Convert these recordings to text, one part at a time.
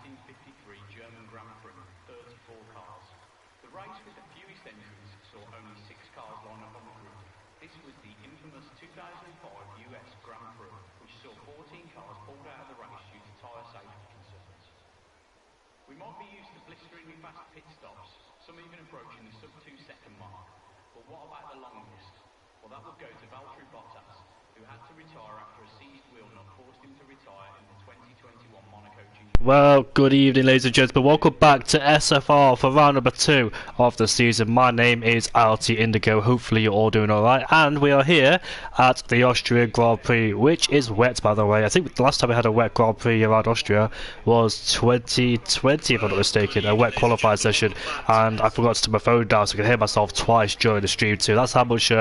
1953 German Grand Prix, 34 cars. The race with the fewest entries saw only 6 cars line up on the grid. This was the infamous 2005 US Grand Prix, which saw 14 cars pulled out of the race due to tyre safety concerns. We might be used to blisteringly fast pit stops, some even approaching the sub-2 second mark. But what about the longest? Well, that would go to Valtteri Bottas, who had to retire after a seized wheel nut forced him to retire in the 2021 Monaco GP. Well, good evening, ladies and gentlemen. Welcome back to SFR for round number 2 of the season. My name is LT Indigo. Hopefully you're all doing alright. And we are here at the Austria Grand Prix, which is wet, by the way. I think the last time we had a wet Grand Prix around Austria was 2020, if I'm not mistaken, a wet qualifying session. And I forgot to turn my phone down so I could hear myself twice during the stream too. That's how much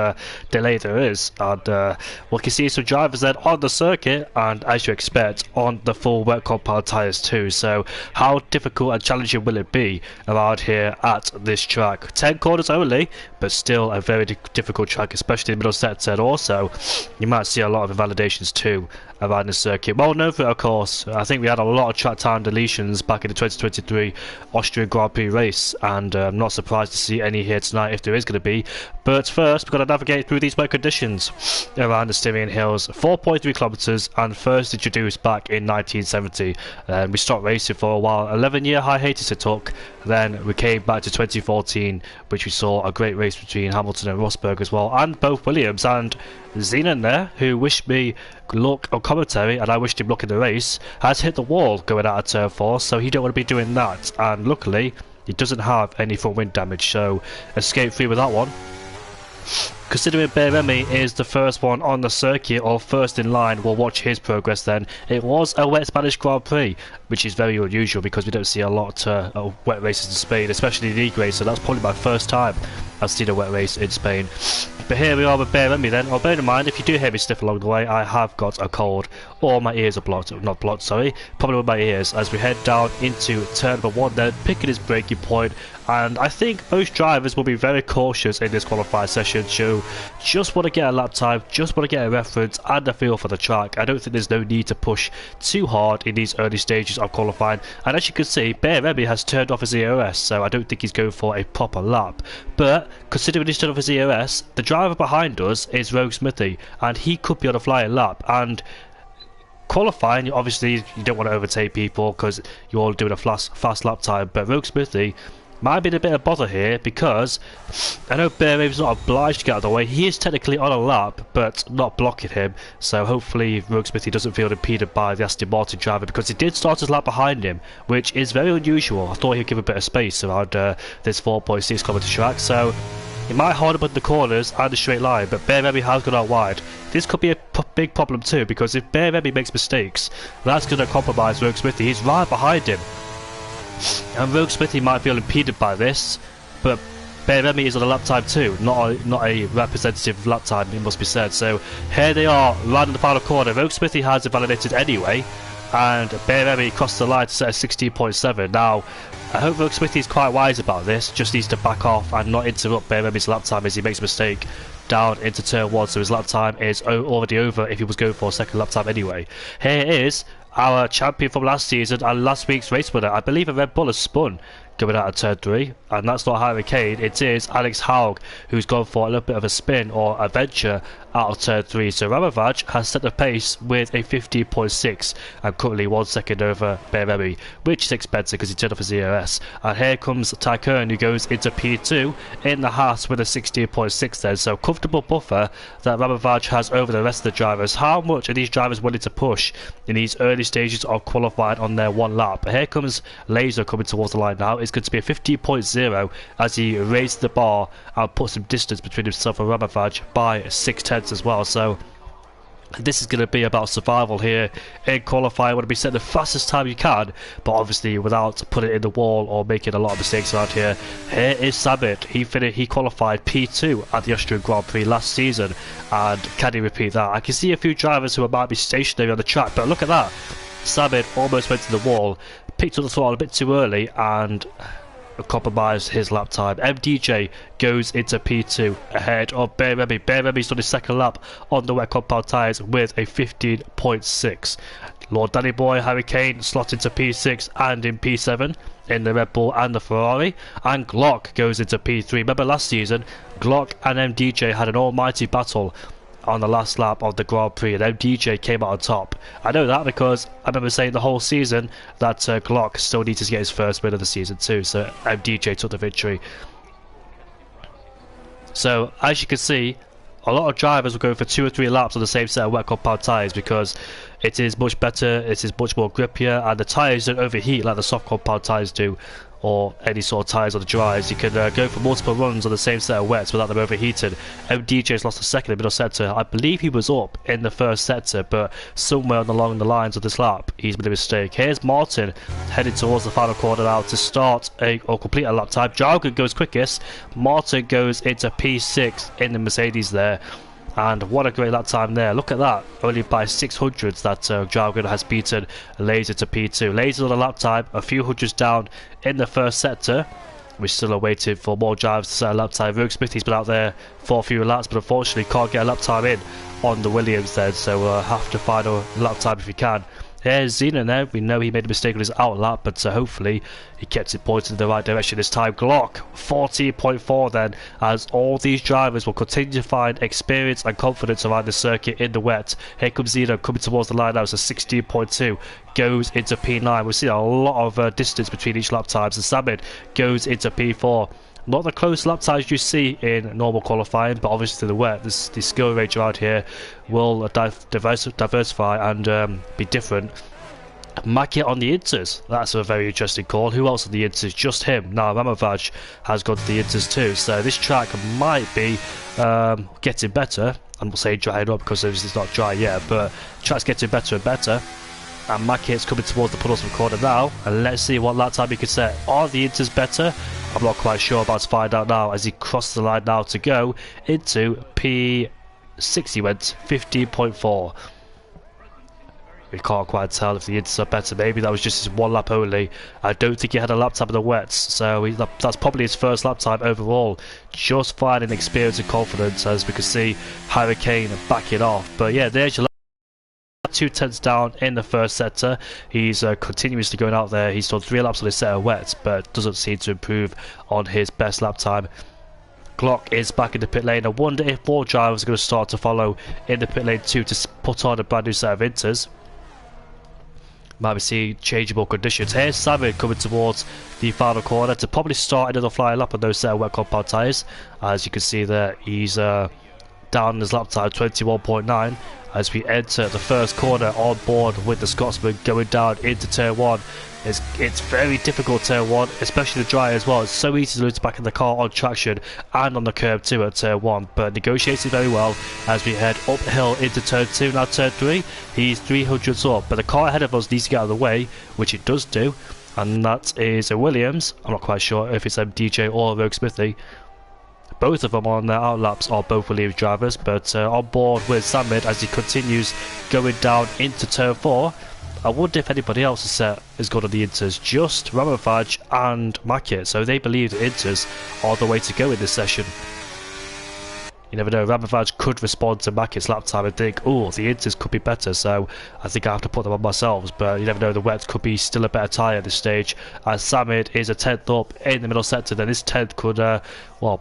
delay there is. And we can see some drivers then on the circuit, and as you expect, on the full wet compound tyres too. So how difficult and challenging will it be around here at this track? 10 corners only, but still a very difficult track, especially in the middle sector. And also you might see a lot of invalidations too around the circuit. Well known for it, of course. I think we had a lot of track time deletions back in the 2023 Austrian Grand Prix race, and I'm not surprised to see any here tonight if there is going to be. But first we've got to navigate through these wet conditions around the Styrian Hills. 4.3 kilometers, and first introduced back in 1970. We stopped racing for a while. 11-year hiatus it took. Then we came back to 2014, which we saw a great race between Hamilton and Rosberg as well, and both Williams. And Zenon there, who wished me luck on commentary and I wished him luck in the race, has hit the wall going out of turn 4, so he don't want to be doing that. And luckily he doesn't have any front wing damage, so escape free with that one. Considering Beremi is the first one on the circuit, or first in line, we'll watch his progress then. It was a wet Spanish Grand Prix, which is very unusual because we don't see a lot of wet races in Spain, especially league race, so that's probably my first time I've seen a wet race in Spain. But here we are with Beremi then. Oh, bear in mind, if you do hear me sniff along the way, I have got a cold, or my ears are blocked, not blocked, sorry, probably with my ears, as we head down into turn number 1 then, picking his braking point. And I think most drivers will be very cautious in this qualifying session, so just want to get a lap time, just want to get a reference and a feel for the track. I don't think there's no need to push too hard in these early stages of qualifying. And as you can see, Beremi has turned off his EOS, so I don't think he's going for a proper lap. But considering he's turned off his EOS, the driver behind us is Rogue Smithy, and he could be on a flying lap. And qualifying, obviously you don't want to overtake people because you're all doing a fast lap time, but Rogue Smithy might be a bit of bother here because I know Beremi's not obliged to get out of the way. He is technically on a lap, but not blocking him. So hopefully Rogue Smithy doesn't feel impeded by the Aston Martin driver, because he did start his lap behind him, which is very unusual. I thought he'd give a bit of space around this 4.6 kilometer track. So he might hold up in the corners and the straight line, but Beremi has gone out wide. This could be a big problem too, because if Beremi makes mistakes, that's going to compromise Rogue Smithy. He's right behind him. And Rogue Smithy might feel impeded by this, but Beremi is on a lap time too, not a representative lap time, it must be said. So here they are, right in the final corner. Rogue Smithy has invalidated anyway, and Beremi crossed the line to set a 16.7. Now, I hope Rogue Smithy is quite wise about this, just needs to back off and not interrupt Beremi's lap time as he makes a mistake down into turn 1, so his lap time is already over if he was going for a second lap time anyway. Here is our champion from last season and last week's race winner. I believe a Red Bull has spun going out of turn 3, and that's not Harry Kane, it is Alex Haug, who's gone for a little bit of a spin or a venture out of turn 3. So Ramavaj has set the pace with a 15.6 and currently 1 second over Beremi, which is expensive because he turned off his EOS. And here comes Tycoon, who goes into P2 in the Haas with a 16.6 then. So comfortable buffer that Ramavaj has over the rest of the drivers. How much are these drivers willing to push in these early stages of qualifying on their one lap? Here comes Laser coming towards the line now. It's going to be a 15.0 as he raised the bar and put some distance between himself and Ramavaj by 6/10 as well. So this is going to be about survival here in qualifying. Want to be set the fastest time you can, but obviously without putting it in the wall or making a lot of mistakes around here. Here is Sabit. He qualified P2 at the Austrian Grand Prix last season, and can he repeat that? I can see a few drivers who might be stationary on the track, but look at that. Sabit almost went to the wall, picked up the throttle a bit too early, and compromised his lap time. MDJ goes into P2 ahead of Beremi. Beremi's done his second lap on the wet compound tyres with a 15.6. Lord Danny Boy, Harry Kane slot into P6 and in P7 in the Red Bull and the Ferrari, and Glock goes into P3. Remember last season, Glock and MDJ had an almighty battle on the last lap of the Grand Prix, and MDJ came out on top. I know that because I remember saying the whole season that Glock still needs to get his first win of the season too, so MDJ took the victory. So as you can see, a lot of drivers will go for 2 or 3 laps on the same set of wet compound tyres because it is much better, it is much more grippier, and the tyres don't overheat like the soft compound tyres do, or any sort of tyres on the dries. You can go for multiple runs on the same set of wets without them overheating. MDJ's lost a second in the middle sector. I believe he was up in the first sector, but somewhere along the lines of this lap he's made a mistake. Here's Martin heading towards the final corner now to start or complete a lap time. Jargon goes quickest. Martin goes into P6 in the Mercedes there. And what a great lap time there. Look at that. Only by 600s that Jargon has beaten Laser to P2. Laser on the lap time, a few hundreds down in the first sector. We still are waiting for more drivers to set a lap time. Rogue Smith, he's been out there for a few laps, but unfortunately can't get a lap time in on the Williams then. So we'll have to find a lap time if we can. Here's Xenon there. We know he made a mistake on his out lap, but hopefully he kept it pointed in the right direction this time. Glock 14.4 then, as all these drivers will continue to find experience and confidence around the circuit in the wet. Here comes Xenon coming towards the line now, so 16.2 goes into P9. We'll see a lot of distance between each lap times, and Samid goes into P4. Not the close lap times you see in normal qualifying, but obviously the wet, the skill range around here will diversify and be different. Mackey on the Inters, that's a very interesting call. Who else on the Inters? Just him. Now Ramovaj has gone to the Inters too, so this track might be getting better. I'm not saying drying up because it's not dry yet, but the track's getting better and better. And Mackett's coming towards the Puddleston corner now, and let's see what lap time he can set. Are the Inters better? I'm not quite sure, about to find out now as he crosses the line now to go into P6. He went 15.4. We can't quite tell if the Inters are better. Maybe that was just his 1 lap only. I don't think he had a lap time in the wets, so that's probably his first lap time overall. Just finding experience and confidence, as we can see Harry Kane backing off. But yeah, there's your 2/10 down in the first sector. He's continuously going out there. He's done 3 laps on his set of wets, but doesn't seem to improve on his best lap time. Glock is back in the pit lane. I wonder if more drivers are going to start to follow in the pit lane too to put on a brand new set of Inters. Might be seeing changeable conditions. Here's Samid coming towards the final corner to probably start another flying lap on those set of wet compound tyres. As you can see there, he's down in his lap time 21.9 as we enter the first corner on board with the Scotsman going down into turn 1. It's very difficult turn 1, especially the dry as well. It's so easy to lose back in the car on traction and on the curb too at turn 1, but negotiated very well as we head uphill into turn 2. Now turn 3, he's 300s up, but the car ahead of us needs to get out of the way, which it does do, and that is a Williams. I'm not quite sure if it's MDJ or Rogue Smithy. Both of them on their outlaps are both Williams drivers, but on board with Samid as he continues going down into turn 4. I wonder if anybody else is good on the Inters. Just Ramofaj and Mackett, so they believe the Inters are the way to go in this session. You never know, Ramofaj could respond to Mackett's lap time and think, oh, the Inters could be better, so I think I have to put them on myself. But you never know, the wet could be still a better tyre at this stage. As Samid is a 10th up in the middle sector, then this 10th could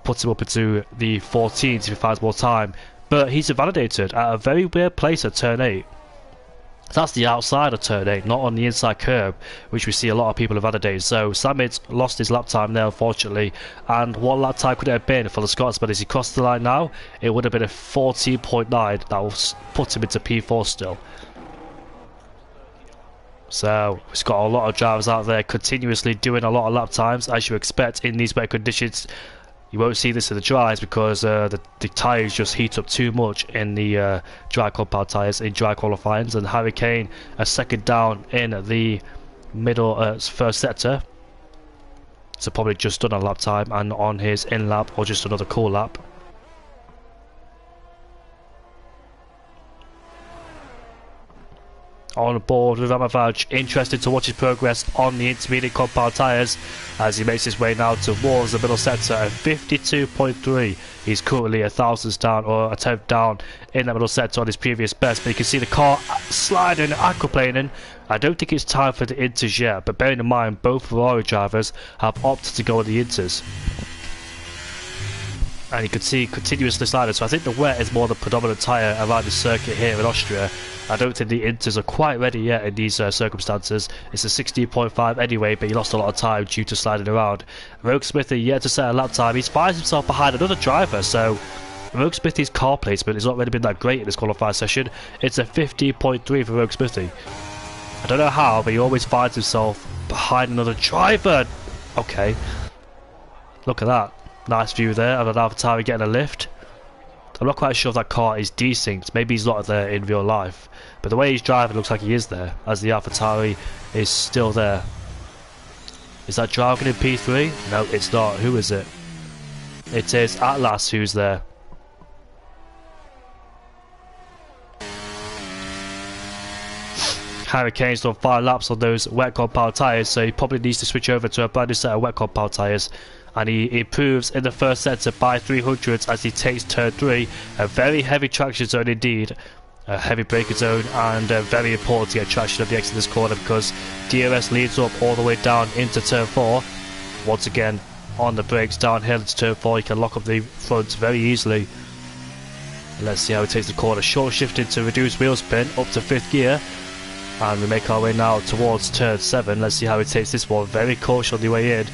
put him up into the 14th if he finds more time. But he's invalidated at a very weird place at turn 8. That's the outside of turn 8, not on the inside curb, which we see a lot of people invalidated. So Samid's lost his lap time there, unfortunately. And what lap time could it have been for the Scotsman as he crossed the line now? It would have been a 14.9. That will put him into P4 still. So we've got a lot of drivers out there continuously doing a lot of lap times, as you expect in these wet conditions. You won't see this in the dries because the tyres just heat up too much in the dry compound tyres in dry qualifying. And Harry Kane a second down in the middle first sector, so probably just done a lap time and on his in lap or just another cool lap. on board with Ramavaj, interested to watch his progress on the intermediate compound tyres as he makes his way now towards the middle sector at 52.3. He's currently 1,000 down, or a 10th down in that middle sector on his previous best, but you can see the car sliding, aquaplaning. I don't think it's time for the inters yet, but bearing in mind both Ferrari drivers have opted to go on the inters. And you can see continuously sliding, so I think the wet is more the predominant tyre around the circuit here in Austria. I don't think the inters are quite ready yet in these circumstances. It's a 16.5 anyway, but he lost a lot of time due to sliding around. Rogue Smithy yet to set a lap time. He finds himself behind another driver, so Rogue Smithy's car placement has not really been that great in this qualifying session. It's a 50.3 for Rogue Smithy. I don't know how, but he always finds himself behind another driver. Okay, look at that. Nice view there of an AlphaTauri getting a lift. I'm not quite sure if that car is desynced. Maybe he's not there in real life. But the way he's driving looks like he is there, as the AlphaTauri is still there. Is that driving in P3? No, it's not. Who is it? It is Atlas who's there. Harry Kane's done 5 laps on those wet compound tyres, so he probably needs to switch over to a brand new set of wet compound tyres. And he improves in the first sector by 300s as he takes turn 3. A very heavy traction zone indeed. A heavy braking zone, and very important to get traction at the exit of this corner because DRS leads up all the way down into turn 4. Once again, on the brakes downhill into turn 4, you can lock up the front very easily. Let's see how he takes the corner. Short shifting to reduce wheel spin up to 5th gear. And we make our way now towards turn 7. Let's see how he takes this one. Very cautious on the way in.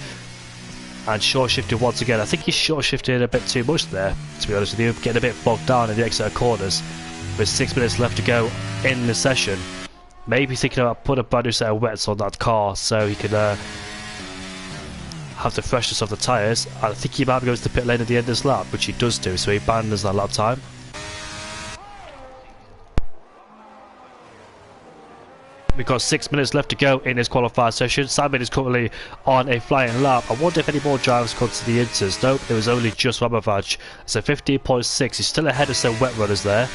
And short shifted once again. I think he's short shifted a bit too much there, to be honest with you. Getting a bit bogged down in the exit of corners. With 6 minutes left to go in the session. Maybe thinking about putting a brand new set of wets on that car so he can have the freshness of the tyres. I think he might go to the pit lane at the end of this lap, which he does do, so he abandons that lap time. We've got 6 minutes left to go in this qualifying session. Simon is currently on a flying lap. I wonder if any more drivers come to the inters. Nope, it was only just Ramavaj. So 15.6. He's still ahead of some wet runners there.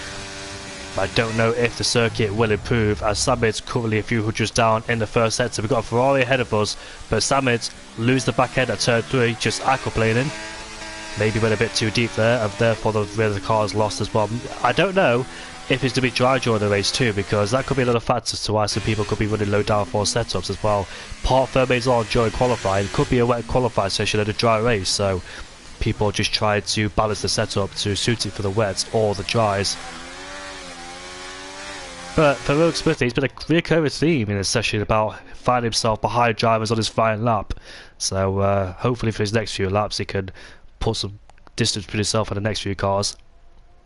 I don't know if the circuit will improve as Samit's currently a few hundreds down in the first sector. We've got a Ferrari ahead of us, but Samit's lose the back end at turn 3, just aquaplaning. Maybe went a bit too deep there, and therefore the rear of the car is lost as well. I don't know if it's to be dry during the race too, because that could be another factor as to why some people could be running low downforce setups as well. Part remains on during qualifying. It could be a wet qualifying session and a dry race, so people just try to balance the setup to suit it for the wets or the dries. But for Rogue Smithy, it's been a recurring theme in this session about finding himself behind drivers on his flying lap. So hopefully for his next few laps he can put some distance between himself and the next few cars.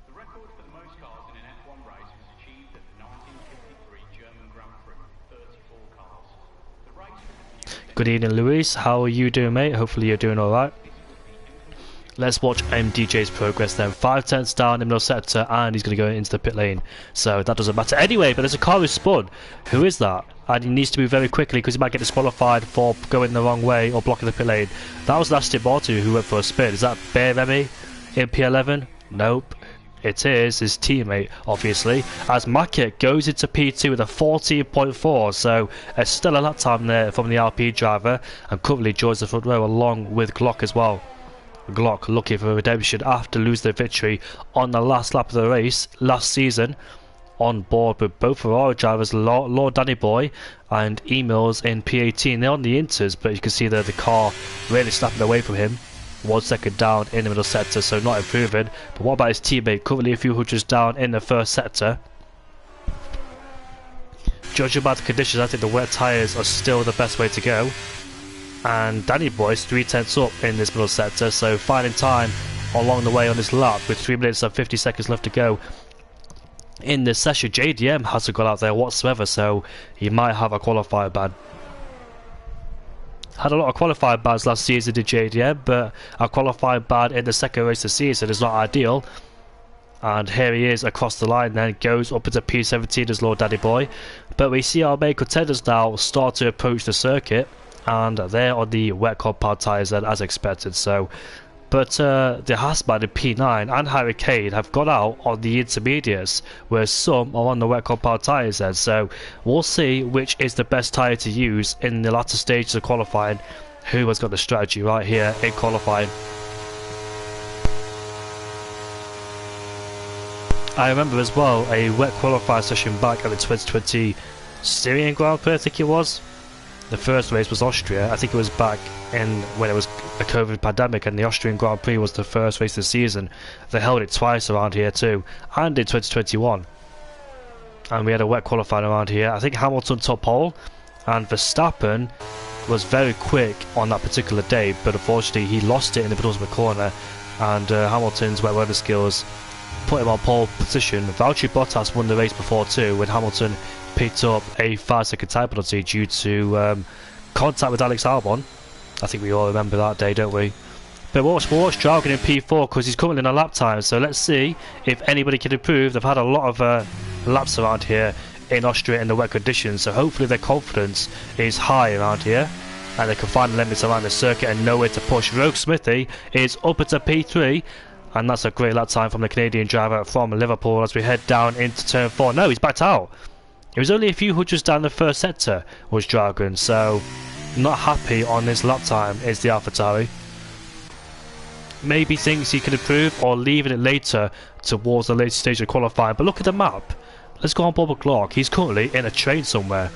The record for the most cars in an F1 race was achieved at the 1953 German Grand Prix, 34 cars. The race was Good evening, Luis. How are you doing, mate? Hopefully you're doing alright. Let's watch MDJ's progress then. 5/10 down in middle sector, and he's going to go into the pit lane. So that doesn't matter anyway, but there's a car who's spun. Who is that? And he needs to move very quickly because he might get disqualified for going the wrong way or blocking the pit lane. That was Aston Martin who went for a spin. Is that Bear Remy in P11? Nope. It is his teammate, obviously, as Mackett goes into P2 with a 14.4, so a stellar lap time there from the RP driver, and currently joins the front row along with Glock as well. Glock looking for redemption after losing the victory on the last lap of the race last season. On board with both Ferrari drivers, Lord Danny Boy and Emils in P18. They're on the inters, but you can see that the car really snapping away from him. 1 second down in the middle sector, so not improving. But what about his teammate? Currently a few hundreds down in the first sector. Judging by the conditions, I think the wet tyres are still the best way to go. And Danny Boy's 3/10 up in this middle sector, so finding time along the way on this lap with 3 minutes and 50 seconds left to go in this session. JDM hasn't got out there whatsoever, so he might have a qualifying ban. Had a lot of qualifying bans last season in JDM, but a qualifying ban in the second race of the season is not ideal. And here he is across the line then, goes up into P17 as Lord Danny Boy. But we see our main contenders now start to approach the circuit, and they're on the wet compound tyres then as expected. So But the Hasman in P9 and Harry Kane have got out on the intermediates, whereas some are on the wet compound tyres then. So we'll see which is the best tyre to use in the latter stages of qualifying. Who has got the strategy right here in qualifying? I remember as well a wet qualifying session back at the 2020 Syrian Grand Prix, I think it was. The first race was Austria. I think it was back in when it was a COVID pandemic, and the Austrian Grand Prix was the first race of the season. They held it twice around here too, and in 2021. And we had a wet qualifying around here. I think Hamilton top pole, and Verstappen was very quick on that particular day, but unfortunately he lost it in the penultimate corner, and Hamilton's wet weather skills put him on pole position. Valtteri Bottas won the race before too, when Hamilton picked up a 5-second time penalty due to contact with Alex Albon. I think we all remember that day, don't we? But we'll watch Dragon in P4 because he's currently in a lap time, so let's see if anybody can improve. They've had a lot of laps around here in Austria in the wet conditions, so hopefully their confidence is high around here and they can find the limits around the circuit and know where to push. Rogue Smithy is up into P3, and that's a great lap time from the Canadian driver from Liverpool as we head down into turn 4. No, he's backed out. It was only a few hundreds down the first sector was Dragon, so not happy on this lap time is the AlphaTauri. Maybe thinks he can improve or leaving it later towards the later stage of qualifying. But look at the map. Let's go on Bob Clark. He's currently in a train somewhere.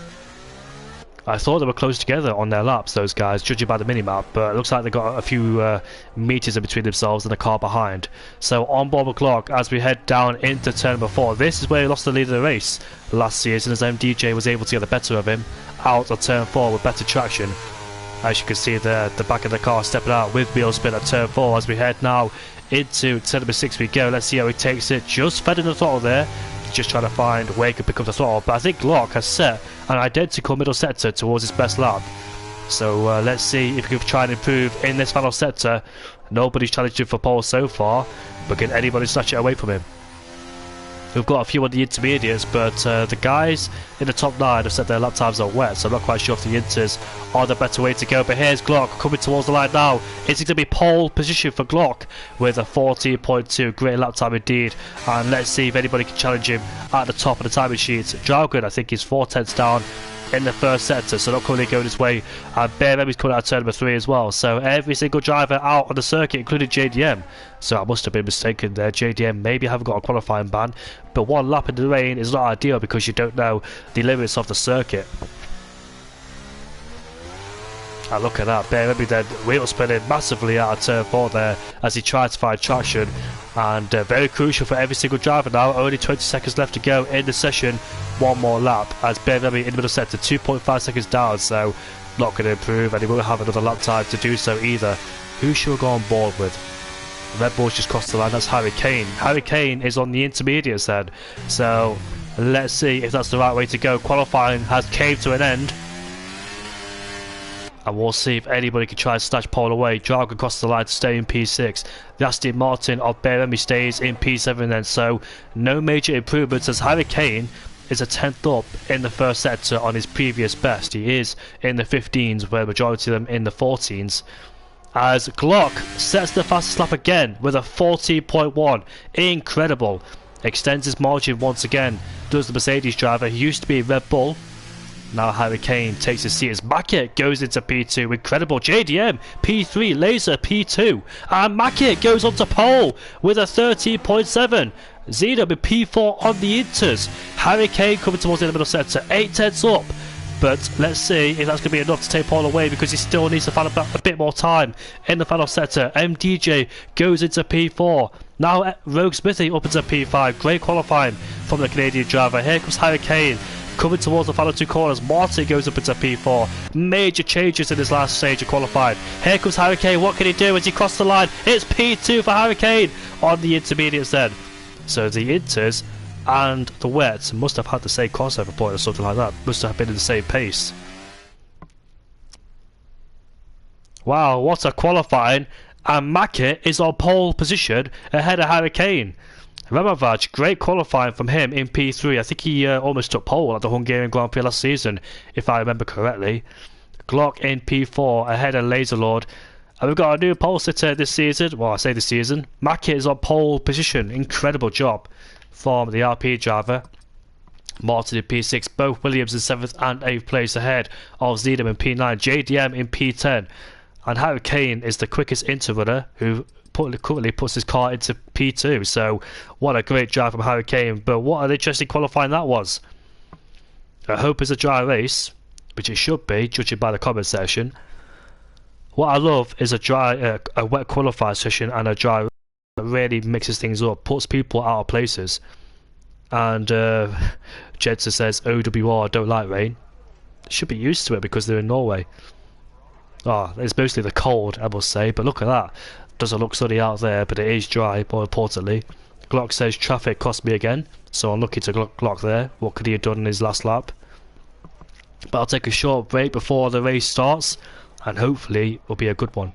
I thought they were close together on their laps, those guys, judging by the mini-map, but it looks like they've got a few meters in between themselves and the car behind. So on Bob Clark, as we head down into turn number 4, this is where he lost the lead of the race last season, as MDJ was able to get the better of him out of turn 4 with better traction. As you can see there, the back of the car stepping out with wheel spin at turn 4 as we head now into turn number 6 we go. Let's see how he takes it. Just fed in the throttle there. Just trying to find where he can pick up the throttle, but I think Glock has set an identical middle sector towards his best lap. So let's see if he can try and improve in this final sector. Nobody's challenged him for pole so far, but can anybody snatch it away from him? We've got a few on the intermediates, but the guys in the top 9 have said their lap times are wet, so I'm not quite sure if the Inters are the better way to go. But here's Glock coming towards the line now. Is it going to be pole position for Glock with a 14.2? Great lap time indeed. And let's see if anybody can challenge him at the top of the timing sheet. Dragon, I think, is 4/10 down in the first sector, so not currently going his way. And Bear Remy's coming out of turn number 3 as well. So every single driver out on the circuit, including JDM. So I must have been mistaken there. JDM maybe haven't got a qualifying ban, but one lap in the rain is not ideal because you don't know the limits of the circuit. And look at that, Bear Remy then wheel spinning massively out of turn 4 there as he tries to find traction. And very crucial for every single driver now. Only 20 seconds left to go in the session. One more lap as Bear Remy in the middle sector, 2.5 seconds down, so not going to improve, and he won't have another lap time to do so either. Who should we go on board with? Red Bull's just crossed the line. That's Harry Kane. Harry Kane is on the intermediates then, so let's see if that's the right way to go. Qualifying has came to an end, and we'll see if anybody can try and snatch pole away. Dragon across the line to stay in P6. The Aston Martin of Bear Remy stays in P7 then, so no major improvements as Harry Kane is a 10th up in the first sector on his previous best. He is in the 15s, where the majority of them in the 14s. As Glock sets the fastest lap again with a 14.1. Incredible. Extends his margin once again. Does the Mercedes driver who used to be Red Bull. Now Harry Kane takes his seat as Mackett goes into P2. Incredible. JDM P3, Laser P2, and Mackett goes on to pole with a 13.7. Zeno with P4 on the Inters. Harry Kane coming towards the middle sector, 8/10 up. But let's see if that's going to be enough to take pole away, because he still needs to find a bit more time in the final sector. MDJ goes into P4. Now Rogue Smithy up into P5. Great qualifying from the Canadian driver. Here comes Harry Kane coming towards the final 2 corners. Martin goes up into P4. Major changes in this last stage of qualifying. Here comes Harry Kane. What can he do as he crosses the line? It's P2 for Harry Kane on the intermediates then. So the Inters and the wets must have had the same crossover point or something like that. Must have been in the same pace. Wow, what a qualifying. And Mackett is on pole position ahead of Harry Kane. Ramovac, great qualifying from him in P3. I think he almost took pole at the Hungarian Grand Prix last season, if I remember correctly. Glock in P4 ahead of Laserlord. And we've got a new pole sitter this season. Well, I say this season. Mackie is on pole position. Incredible job from the RP driver. Martin in P6, both Williams in 7th and 8th place ahead of Zedam in P9, JDM in P10. And Harry Kane is the quickest interrunner who currently puts his car into P2. So what a great drive from Harry Kane. But what an interesting qualifying that was. I hope it's a dry race, which it should be, judging by the comment section. What I love is a wet qualifying session and a dry race that really mixes things up, puts people out of places. And Jedsa says OWR don't like rain. Should be used to it because they're in Norway. Oh, it's mostly the cold, I must say, but look at that. Doesn't look sunny out there, but it is dry, more importantly. Glock says traffic cost me again, so I'm lucky to Glock there. What could he have done in his last lap? But I'll take a short break before the race starts, and hopefully it will be a good one.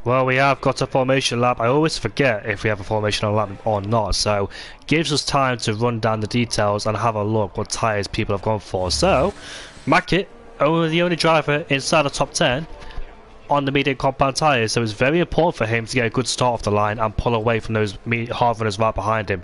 Well, we have got a formation lap. I always forget if we have a formation lap or not, so gives us time to run down the details and have a look what tyres people have gone for. So, Mackett, the only driver inside the top 10 on the medium compound tyres, so it's very important for him to get a good start off the line and pull away from those hard runners right behind him.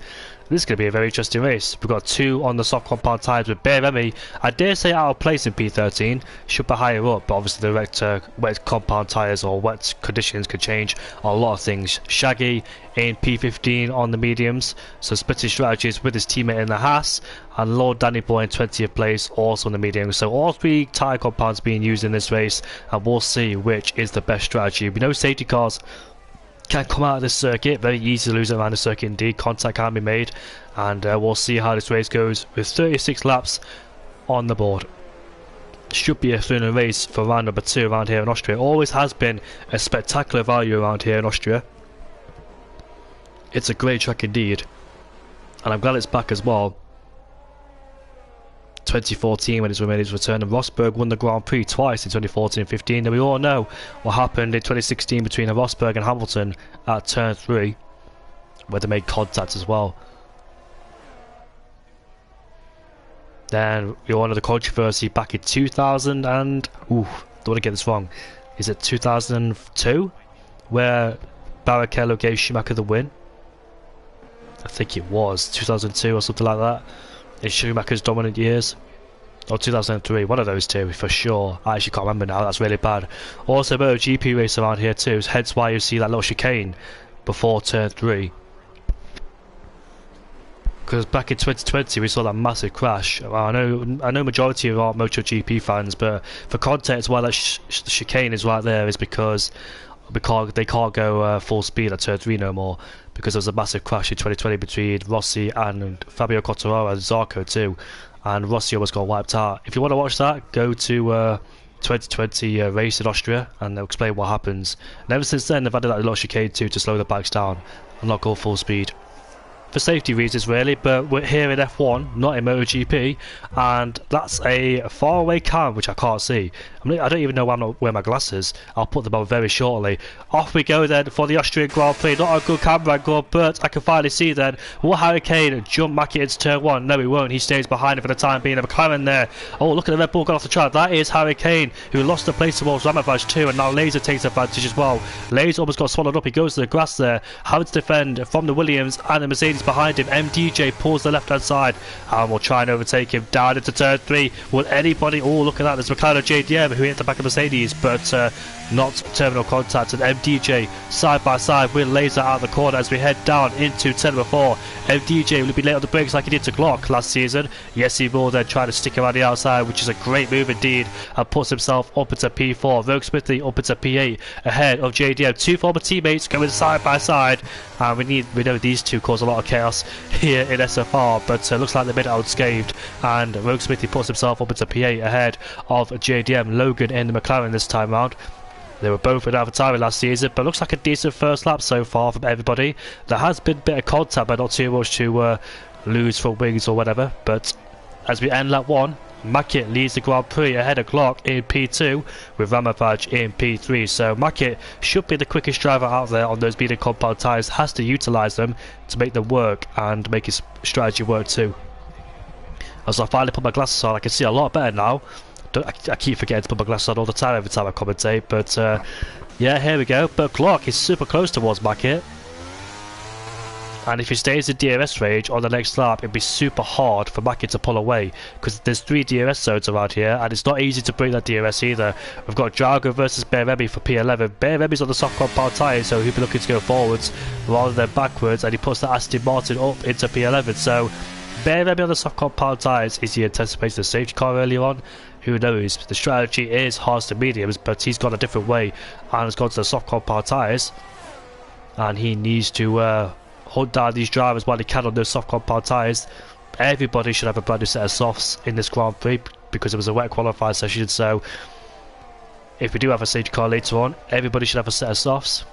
This is going to be a very interesting race. We've got two on the soft compound tyres with Bear Remy. I dare say out of place in P13, should be higher up, but obviously the wet compound tyres or wet conditions could change a lot of things. Shaggy in P15 on the mediums, so splitting strategies with his teammate in the Haas, and Lord Danny Boy in 20th place also on the mediums. So all three tyre compounds being used in this race, and we'll see which is the best strategy. We know safety cars can come out of this circuit, very easy to lose around the circuit indeed, contact can be made, and we'll see how this race goes with 36 laps on the board. Should be a thrilling race for round number 2 around here in Austria. Always has been a spectacular value around here in Austria. It's a great track indeed, and I'm glad it's back as well. 2014 when he made his return, and Rosberg won the Grand Prix twice in 2014 and 15, and we all know what happened in 2016 between Rosberg and Hamilton at turn 3, where they made contact as well. Then we won the controversy back in 2000 and ooh, don't want to get this wrong. Is it 2002 where Barrichello gave Schumacher the win? I think it was 2002 or something like that. In Schumacher's dominant years, or 2003, one of those two for sure. I actually can't remember now. That's really bad. Also, MotoGP race around here too. Hence why you see that little chicane before turn 3. Because back in 2020 we saw that massive crash. I know majority of our MotoGP fans, but for context why that chicane is right there is because they can't go full speed at turn 3 no more, because there was a massive crash in 2020 between Rossi and Fabio Quartararo and Zarco too, and Rossi almost got wiped out. If you want to watch that, go to 2020 race in Austria and they'll explain what happens. And ever since then they've added that little chicane too to slow the bikes down and not go full speed. For safety reasons really, but we're here in F1, not in MotoGP, and that's a faraway cam which I can't see. I don't even know why I'm not wearing my glasses. I'll put them on very shortly. Off we go then for the Austrian Grand Prix. Not a good camera angle, but I can finally see then. Will Harry Kane jump Mackie into turn 1? No, he won't. He stays behind it for the time being. A McLaren there. Oh, look at the Red Bull got off the track. That is Harry Kane, who lost the place towards Ramavage too, and now Laser takes advantage as well. Laser almost got swallowed up. He goes to the grass there. Having to defend from the Williams and the Mercedes behind him. MDJ pulls the left hand side and will try and overtake him down into turn 3. Will anybody? Oh, look at that. There's McLaren JDM who hit the back of Mercedes, but not terminal contact. And MDJ side by side with Laser out the corner as we head down into turn number 4. MDJ will be late on the brakes like he did to Glock last season. Yes, he will then try to stick around the outside, which is a great move indeed, and puts himself up into P4. Rogue Smithy up into P8 ahead of JDM. Two former teammates going side by side, and we know these two cause a lot of chaos here in SFR, but looks like they made it unscathed, and Rogue Smithy puts himself up into P8 ahead of JDM. Logan in the McLaren this time round. They were both in AlphaTauri last season, but looks like a decent first lap so far from everybody. There has been a bit of contact, but not too much to lose from wings or whatever. But as we end lap 1, Mackett leads the Grand Prix ahead of Glock in P2 with Ramavage in P3. So Mackett should be the quickest driver out there on those medium compound tyres, has to utilise them to make them work and make his strategy work too. As I finally put my glasses on, I can see a lot better now. I keep forgetting to put my glasses on all the time every time I commentate, but yeah, here we go. But Glock is super close towards Mackett, and if he stays in DRS range on the next lap, it'd be super hard for Mackett to pull away, because there's 3 DRS zones around here, and it's not easy to break that DRS either. We've got Drago versus Beremi for P11. Beremi's on the soft compound tyre, so he'll be looking to go forwards rather than backwards, and he puts the Aston Martin up into P11. So Beremi on the soft compound tyres, is he anticipating the safety car earlier on? Who knows? The strategy is hards to mediums, but he's gone a different way and has gone to the soft compound tyres, and he needs to hunt down these drivers while he can on those soft compound tyres. Everybody should have a brand new set of softs in this Grand Prix because it was a wet qualifying session, so if we do have a safety car later on, everybody should have a set of softs.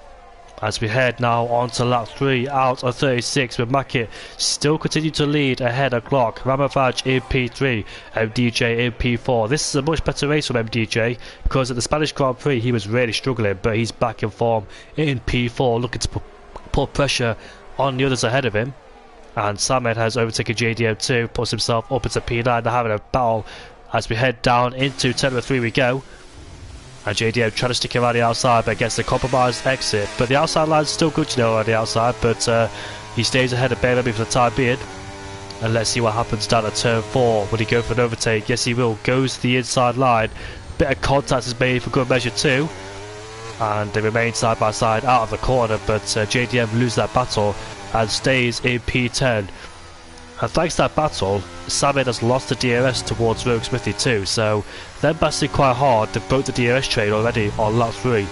As we head now on to lap 3 out of 36, with Mackett still continue to lead ahead of Glock. Ramavage in P3, MDJ in P4. This is a much better race from MDJ, because at the Spanish Grand Prix he was really struggling, but he's back in form in P4, looking to put pressure on the others ahead of him. And Samed has overtaken JDM2, puts himself up into P9. They're having a battle as we head down into turn number 3 we go. And JDM trying to stick around the outside, but gets the compromised exit. But the outside line's still good to know on the outside, but he stays ahead of Beremi for the time being. And let's see what happens down at turn 4. Will he go for an overtake? Yes, he will. Goes to the inside line. Bit of contact is made for good measure too. And they remain side by side out of the corner, but JDM loses that battle and stays in P10. And thanks to that battle, Samed has lost the DRS towards Rogue Smithy too, so they're battling quite hard. They've broke the DRS train already on lap 3.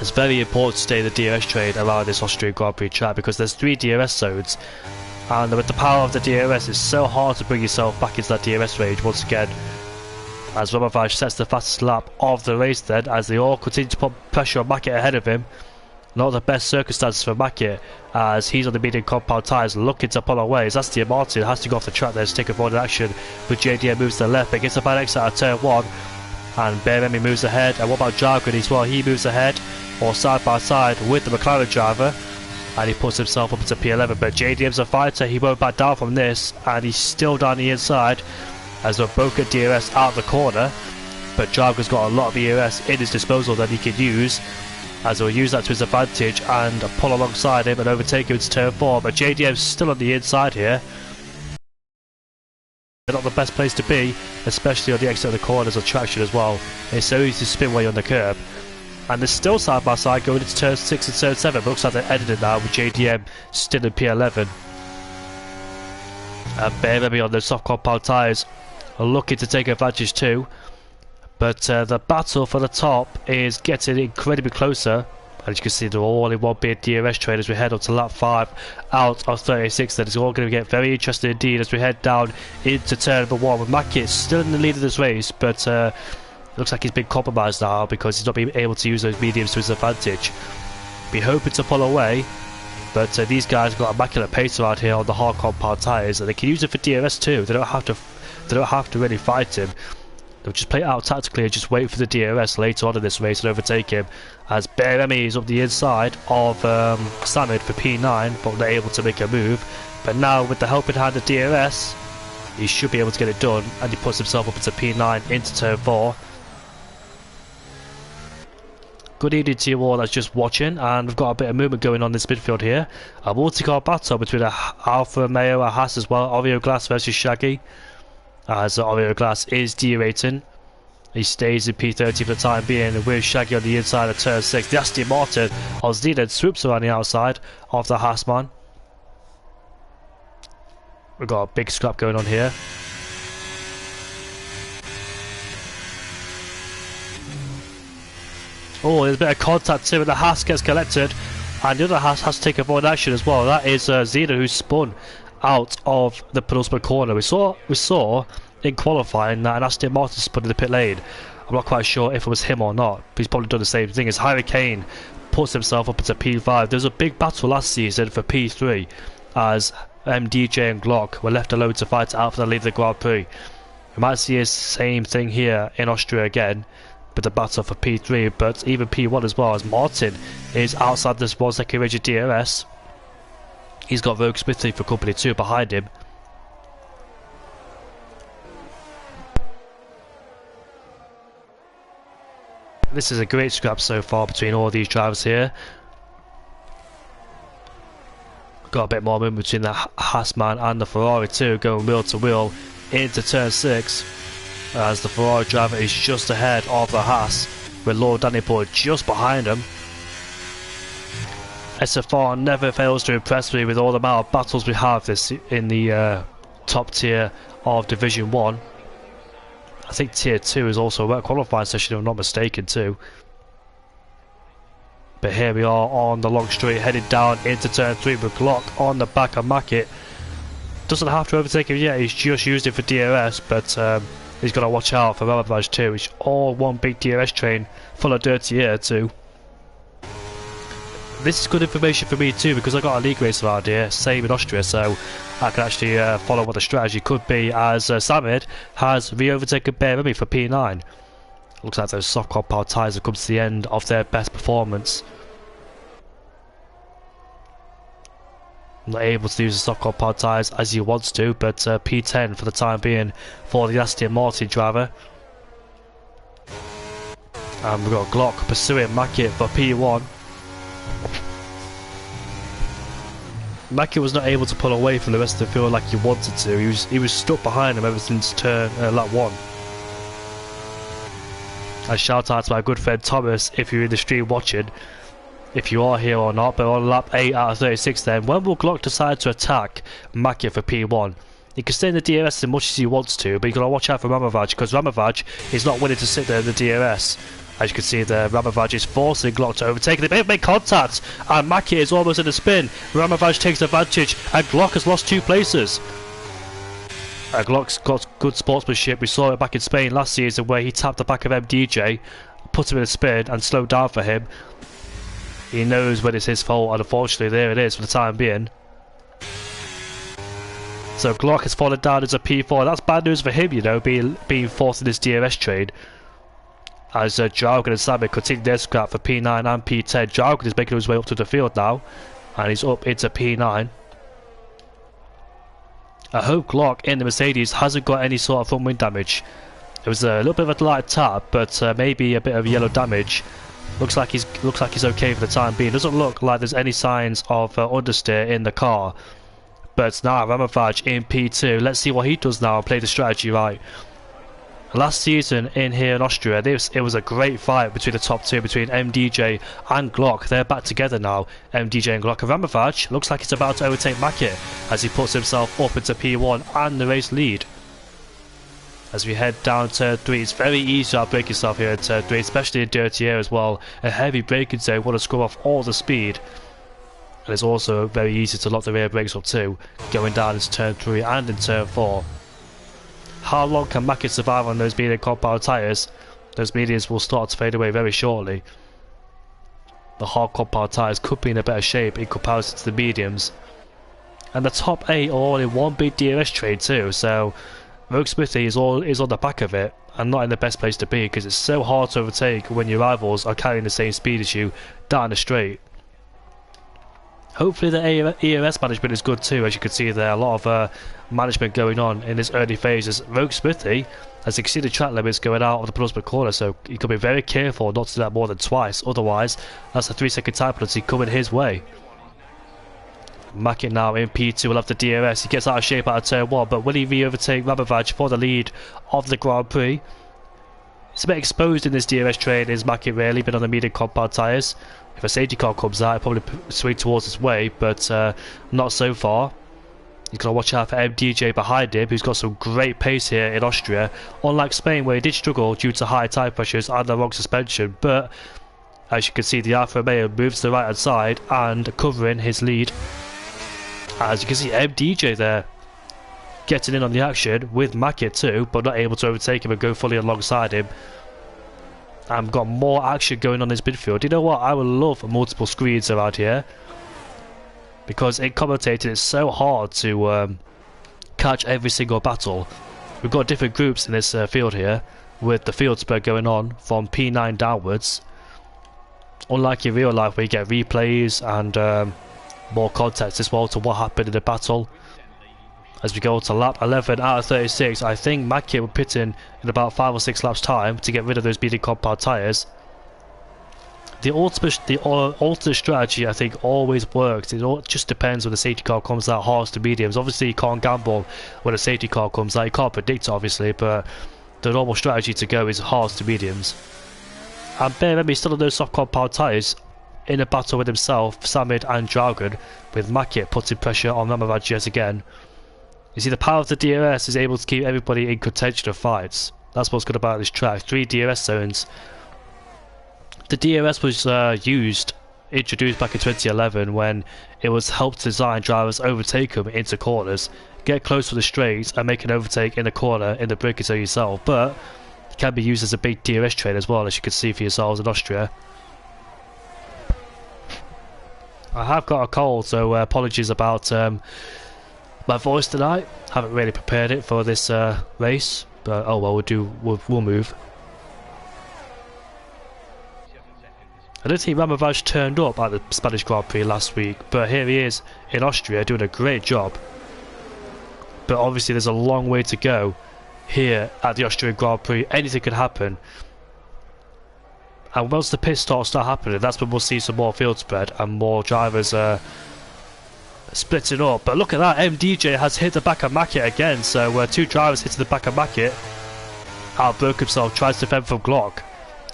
It's very important to stay in the DRS train around this Austrian Grand Prix track, because there's 3 DRS zones, and with the power of the DRS, it's so hard to bring yourself back into that DRS range once again. As Ramavage sets the fastest lap of the race then, as they all continue to put pressure on Mackett ahead of him. Not the best circumstances for Mackett, as he's on the medium compound tyres looking to pull away. As Aston Martin has to go off the track there to take avoided action, but JDM moves to the left, but gets a bad exit out of turn 1, and Beremi moves ahead. And what about Jargon as well? He moves ahead, or side by side with the McLaren driver, and he puts himself up into P11. But JDM's a fighter, he won't back down from this, and he's still down the inside as they'll both get DRS out the corner. But Jargo's got a lot of EOS in his disposal that he can use, as he'll use that to his advantage and pull alongside him and overtake him into turn 4. But JDM's still on the inside here. They're not the best place to be, especially on the exit of the corners of traction as well. It's so easy to spin while you're on the curb. And they're still side by side going into turn 6 and turn 7. But looks like they're ended it now with JDM still in P11. And BMWi on those soft compound tyres are looking to take advantage too. But the battle for the top is getting incredibly closer. As you can see, they're all in one big DRS train as we head up to lap 5 out of 36. Then it's all going to get very interesting indeed as we head down into turn number 1 with Mackett still in the lead of this race, but looks like he's been compromised now because he's not been able to use those mediums to his advantage. Be hoping to pull away, but these guys have got immaculate pace around here on the hard compound tyres, and they can use it for DRS too. They don't have to really fight him. They'll just play it out tactically and just wait for the DRS later on in this race and overtake him, as BMWi is up the inside of Samid for P9, but they're able to make a move. But now with the helping hand of DRS, he should be able to get it done, and he puts himself up into P9 into turn 4. Good evening to you all that's just watching, and we've got a bit of movement going on in this midfield here. A multi-car battle between Alfa Romeo, a Haas as well, Oreo Glass versus Shaggy. As Oreo Glass is derating. He stays in P30 for the time being, and with Shaggy on the inside of turn 6. The Aston Martin of Zenith swoops around the outside of the Haasman. We've got a big scrap going on here. Oh, there's a bit of contact too, and the Haas gets collected, and the other Haas has to take a void action as well. That is Zenith who spun out of the penultimate corner. We saw in qualifying that an Aston Martin spun in the pit lane. I'm not quite sure if it was him or not, but he's probably done the same thing as Hurricane puts himself up into P5. There was a big battle last season for P3 as MDJ and Glock were left alone to fight out for the lead of the Grand Prix. We might see the same thing here in Austria again with the battle for P3, but even P1 as well, as Martin is outside this 1 second range of DRS. He's got Rogue Smithy for company 2 behind him. This is a great scrap so far between all these drivers here. Got a bit more movement between the Haasman and the Ferrari too, going wheel to wheel into turn 6. As the Ferrari driver is just ahead of the Haas, with Lord Dannyport just behind him. SFR never fails to impress me with all the amount of battles we have this in the top tier of Division 1. I think Tier 2 is also a qualifying session if I'm not mistaken too. But here we are on the long straight heading down into turn 3 with Glock on the back of Mackett. Doesn't have to overtake him yet, he's just used it for DRS, but he's got to watch out for Ramavage too. It's all one big DRS train full of dirty air too. This is good information for me too, because I got a league race around here, same in Austria, so I can actually follow what the strategy could be, as Samid has re-overtaken BMWi for P9. Looks like those soft compound tyres have come to the end of their best performance. Not able to use the soft compound tyres as he wants to, but P10 for the time being for the Aston Martin driver. And we've got Glock pursuing Mackett for P1. Mackett was not able to pull away from the rest of the field like he wanted to. He was stuck behind him ever since turn lap 1. A shout out to my good friend Thomas if you're in the stream watching, if you are here or not. But on lap 8 out of 36 then, when will Glock decide to attack Mackett for P1? He can stay in the DRS as much as he wants to, but you've got to watch out for Ramavage, because Ramavage is not willing to sit there in the DRS. As you can see there, Ramavage is forcing Glock to overtake. They make contact, and Mackett is almost in a spin. Ramavage takes advantage, and Glock has lost 2 places. Glock's got good sportsmanship. We saw it back in Spain last season where he tapped the back of MDJ, put him in a spin, and slowed down for him. He knows when it's his fault, and unfortunately there it is for the time being. So Glock has fallen down as a P4. That's bad news for him, you know, being forced in this DRS trade. As Jargon and Sammy continue their scrap for P9 and P10. Jargon is making his way up to the field now. and he's up into P9. I hope Glock in the Mercedes hasn't got any sort of front wing damage. It was a little bit of a light tap, but maybe a bit of yellow damage. Looks like he's okay for the time being. Doesn't look like there's any signs of understeer in the car. But now Ramavaj in P2. Let's see what he does now and play the strategy right. Last season in here in Austria, it was a great fight between the top two, between MDJ and Glock. They're back together now, MDJ and Glock. And Ramavaj looks like he's about to overtake Mackett as he puts himself up into P1 and the race lead. As we head down turn 3, it's very easy to outbrake yourself here in turn 3, especially in dirty air as well. A heavy braking zone want to screw off all the speed. And it's also very easy to lock the rear brakes up too, going down into turn 3 and in turn 4. How long can Mackett survive on those medium compound tyres? Those mediums will start to fade away very shortly. The hard compound tyres could be in a better shape in comparison to the mediums. And the top 8 are all in one big DRS train too, so Rogue Smithy is on the back of it and not in the best place to be, because it's so hard to overtake when your rivals are carrying the same speed as you down the straight. Hopefully the ERS management is good too. As you can see there, a lot of management going on in this early phase as Rogue Smithy, as you can see the track limits going out of the penultimate corner, so you can be very careful not to do that more than twice, otherwise that's a 3-second time penalty coming his way. Mackett now in P2 will have the DRS. He gets out of shape out of turn 1, but will he re-overtake Ramavaj for the lead of the Grand Prix? It's a bit exposed in this DRS train, is Mackett really, been on the medium compound tyres. If a safety car comes out, he'll probably swing towards his way, but not so far. You've got to watch out for MDJ behind him, who's got some great pace here in Austria. Unlike Spain, where he did struggle due to high tyre pressures and the wrong suspension, but as you can see, the Alfa Romeo moves to the right hand side and covering his lead. As you can see, MDJ there getting in on the action with Mackett too, but not able to overtake him and go fully alongside him. And got more action going on in this midfield. You know what? I would love multiple screens around here, because in commentating it's so hard to catch every single battle. We've got different groups in this field here, with the field spread going on from P9 downwards. Unlike in real life where you get replays and more context as well to what happened in the battle. As we go to lap 11 out of 36, I think Mackett will pit in about 5 or 6 laps time to get rid of those medium compound tyres. The alternate strategy I think always works. It all just depends when the safety car comes out, hards to mediums. Obviously you can't gamble when a safety car comes out, you can't predict it obviously, but the normal strategy to go is hards to mediums. And bear with me, still on those soft compound tyres, in a battle with himself, Samid and Dragon, with Mackett putting pressure on Ramavaj yet again. You see, the power of the DRS is able to keep everybody in contention of fights. That's what's good about this track. 3 DRS zones. The DRS was introduced back in 2011 when it was helped design drivers overtake them into corners, get close to the straights and make an overtake in the corner in the braking zone yourself, but it can be used as a big DRS train as well, as you can see for yourselves in Austria. I have got a cold, so apologies about my voice tonight. Haven't really prepared it for this race, but oh well, we'll move. I don't think Ramavaj turned up at the Spanish Grand Prix last week, but here he is in Austria doing a great job. But obviously there's a long way to go here at the Austrian Grand Prix. Anything could happen. And once the pit starts start happening, that's when we'll see some more field spread and more drivers splitting up. But look at that, MDJ has hit the back of Mackett again, so 2 drivers hit the back of Mackett. Outbroke himself, tries to defend from Glock,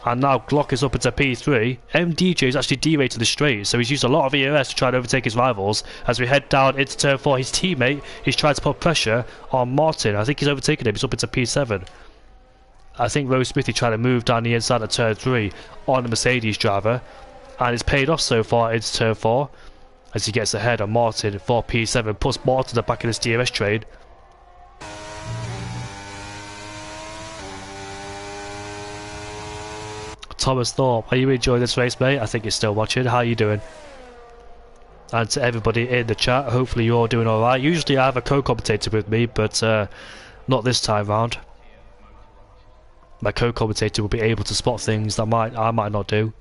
and now Glock is up into P3. MDJ is actually derated the straight, so he's used a lot of ERS to try and overtake his rivals. As we head down into turn 4, his teammate is trying to put pressure on Martin. I think he's overtaken him, he's up into P7. I think Rogue Smithy tried to move down the inside of turn 3 on the Mercedes driver, and it's paid off so far into turn 4 as he gets ahead of Martin for P7, puts Martin the back of this DRS train. Thomas Thorpe, are you enjoying this race, mate? I think you're still watching. How are you doing? And to everybody in the chat, hopefully you're all doing alright. Usually I have a co-commentator with me, but not this time round. My co-commentator will be able to spot things that I might not do.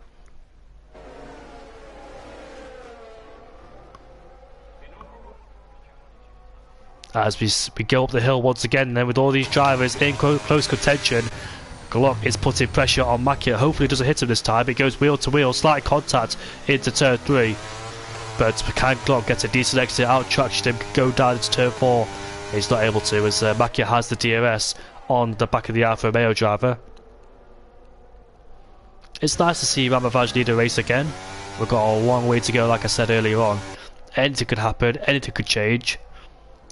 as we go up the hill once again. And then with all these drivers in close contention, Glock is putting pressure on Mackett. Hopefully it doesn't hit him this time. It goes wheel to wheel, slight contact into turn 3. But can Glock get a decent exit, out traction him, go down into turn 4? He's not able to, as Mackett has the DRS on the back of the Alfa Romeo driver. It's nice to see Ramavaj lead a race again. We've got a long way to go, like I said earlier on. Anything could happen, anything could change.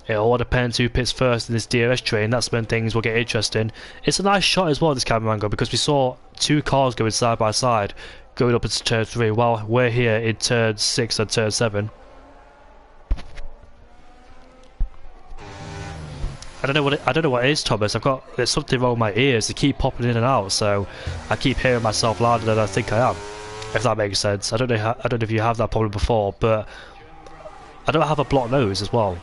It all depends who pits first in this DRS train. That's when things will get interesting. It's a nice shot as well, this camera angle, because we saw 2 cars going side by side going up into turn 3 while we're here in turn 6 and turn 7. I don't know what it is, Thomas. There's something wrong with my ears. They keep popping in and out, so I keep hearing myself louder than I think I am. If that makes sense. I don't know if you have that problem before, but I don't have a blocked nose as well.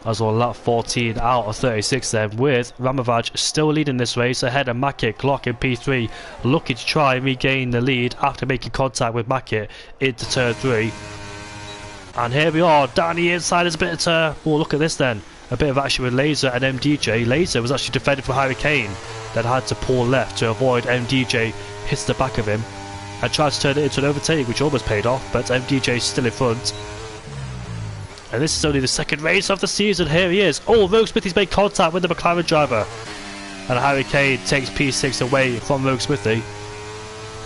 As well, lap 14 out of 36 then, with Ramavaj still leading this race ahead of Mackett. Glock in P3 looking to try and regain the lead after making contact with Mackett into turn 3. And here we are, down the inside. There's a bit of oh, look at this then. A bit of action with Laser and MDJ. Laser was actually defended for Hurricane, then had to pull left to avoid MDJ hits the back of him and tried to turn it into an overtake, which almost paid off, but MDJ is still in front. And this is only the second race of the season. Here he is. Oh, Rogue Smithy's made contact with the McLaren driver. And Hurricane takes P6 away from Rogue Smithy.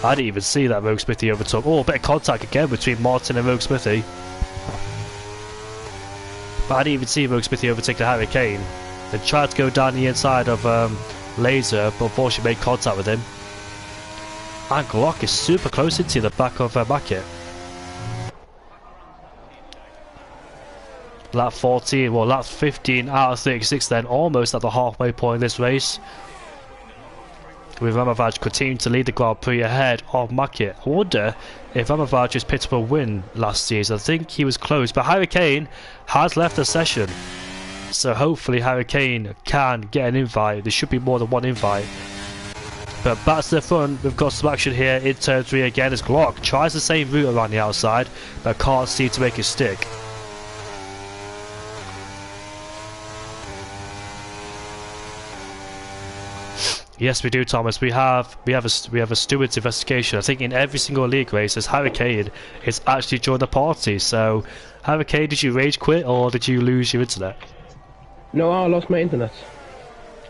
I didn't even see that Rogue Smithy overtook. Oh, a bit of contact again between Martin and Rogue Smithy. But I didn't even see Rogue Smithy overtake the Hurricane. They tried to go down the inside of Laser, but unfortunately made contact with him. And Glock is super close into the back of Mackett. Lap 14, well lap 15 out of 36 then, almost at the halfway point of this race. With Ramavaj continuing to lead the Grand Prix ahead of Mackett. I wonder if Ramavaj just picked up a win last season. I think he was close, but Hurricane has left the session. So hopefully Hurricane can get an invite. There should be more than one invite. But back to the front, we've got some action here in turn 3 again as Glock tries the same route around the outside, but can't seem to make it stick. Yes, we do, Thomas. We have a steward's investigation. I think in every single league race, as Hurricane is actually joined the party. So, Hurricane, did you rage quit or did you lose your internet? No, I lost my internet.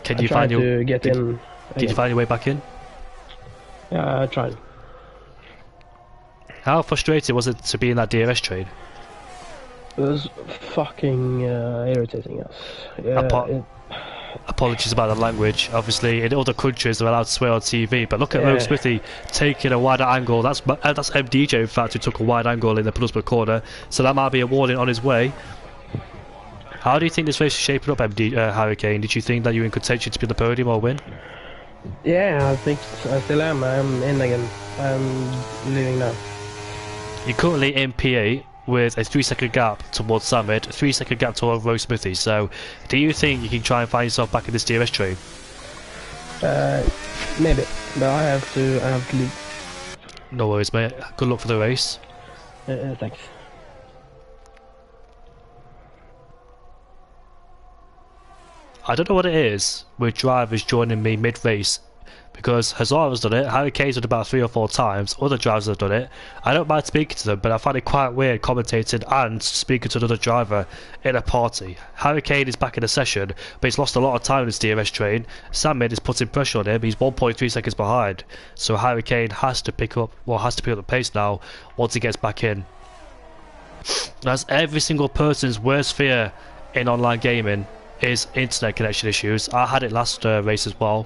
Can you find your get in? Did you find your way back in? Yeah, I tried. How frustrating was it to be in that DRS train? It was fucking irritating us. Apologies about the language. Obviously, in other countries they're allowed to swear on TV, but look at Rogue Smithy taking a wider angle. That's MDJ, in fact, who took a wide angle in the penultimate corner, so that might be a warning on his way. How do you think this race is shaping up, Hurricane? Did you think that you were in contention to be on the podium or win? Yeah, I think I still am. I'm in again. I'm leaving now. You're currently in P8 with a 3-second gap towards Samid, a 3-second gap towards Rogue Smithy. So, do you think you can try and find yourself back in this DRS train? Maybe, but I have to leave. No worries, mate. Good luck for the race. Thanks. I don't know what it is with drivers joining me mid-race, because Hazara's done it, Hurricane's done it about 3 or 4 times, other drivers have done it. I don't mind speaking to them, but I find it quite weird commentating and speaking to another driver in a party. Hurricane is back in the session, but he's lost a lot of time in his DRS train. Samid is putting pressure on him, he's 1.3 seconds behind, so Hurricane has to pick up the pace now once he gets back in. That's every single person's worst fear in online gaming is internet connection issues. I had it last race as well.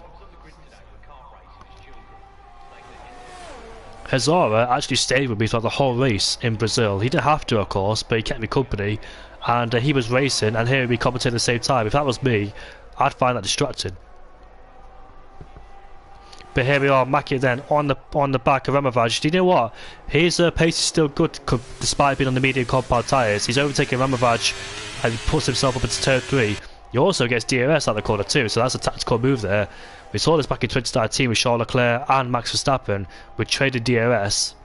Hazara actually stayed with me throughout the whole race in Brazil. He didn't have to, of course, but he kept me company, and he was racing and hearing me commentate at the same time. If that was me, I'd find that distracting. But here we are, Mackett then on the back of Ramavaj. Do you know what? His pace is still good despite being on the medium compound tyres. He's overtaking Ramavaj and he puts himself up into turn 3. He also gets DRS out the corner too, so that's a tactical move there. We saw this back in 2019 with Charles Leclerc and Max Verstappen with traded DRS.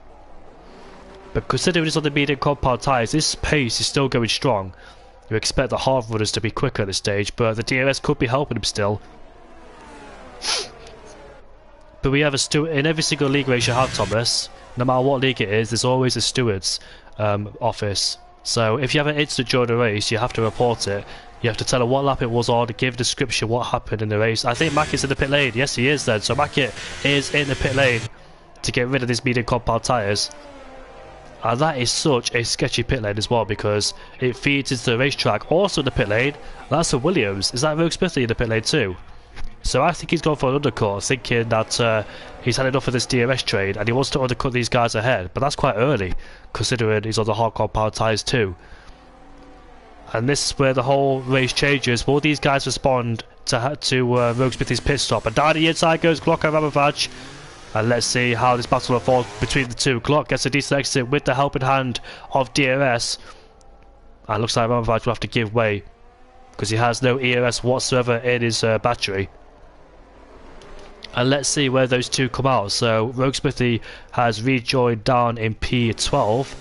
But considering it's on the medium compound tyres, this pace is still going strong. You expect the hard runners to be quicker at this stage, but the DRS could be helping him still. But we have a steward in every single league race you have, Thomas. No matter what league it is, there's always a steward's office. So if you have an incident during the race, you have to report it. You have to tell her what lap it was on, give a description what happened in the race. I think Mackett's in the pit lane. Yes, he is then. So Mackett is in the pit lane to get rid of these medium compound tyres. And that is such a sketchy pit lane as well, because it feeds into the racetrack. Also in the pit lane, that's a Williams. Is that Rogue Smithy in the pit lane too? So I think he's gone for an undercut, thinking that he's had enough of this DRS trade and he wants to undercut these guys ahead. But that's quite early, considering he's on the hard compound tyres too. And this is where the whole race changes. Will these guys respond to Rogue Smithy's pit stop? And down the inside goes Glock and Ramavage. And let's see how this battle unfolds between the two. Glock gets a decent exit with the helping hand of DRS. And looks like Ramavage will have to give way, because he has no ERS whatsoever in his battery. And let's see where those two come out. So Rogue Smithy has rejoined down in P12.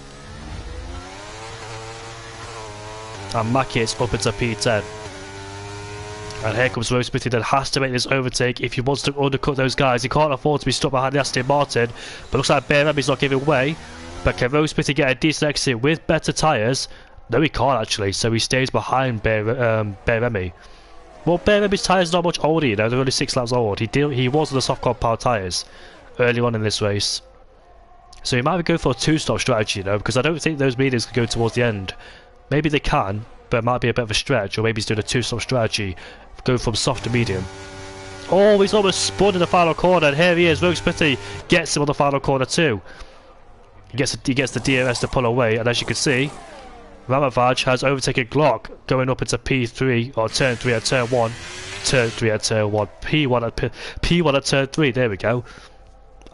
And Mackett's up into P10. And here comes Rogue Smithy, that has to make this overtake if he wants to undercut those guys. He can't afford to be stuck behind the Aston Martin. But looks like Bear Remy's not giving way. But can Rogue Smithy get a decent exit with better tyres? No, he can't actually. So he stays behind Bear Remy. Well, Bear Remy's tyres are not much older, you know. They're only 6 laps old. He was on the soft compound tyres early on in this race. So he might go for a 2-stop strategy, you know, because I don't think those mediums can go towards the end. Maybe they can, but it might be a bit of a stretch, or maybe he's doing a 2-stop strategy, go from soft to medium. Oh, he's almost spun in the final corner, and here he is. Rogue Smithy gets him on the final corner too. He gets the DRS to pull away, and as you can see, Ramavage has overtaken Glock, going up into P3, or turn 3 at turn 1, turn 3 at turn 1, P1 at turn 3, there we go,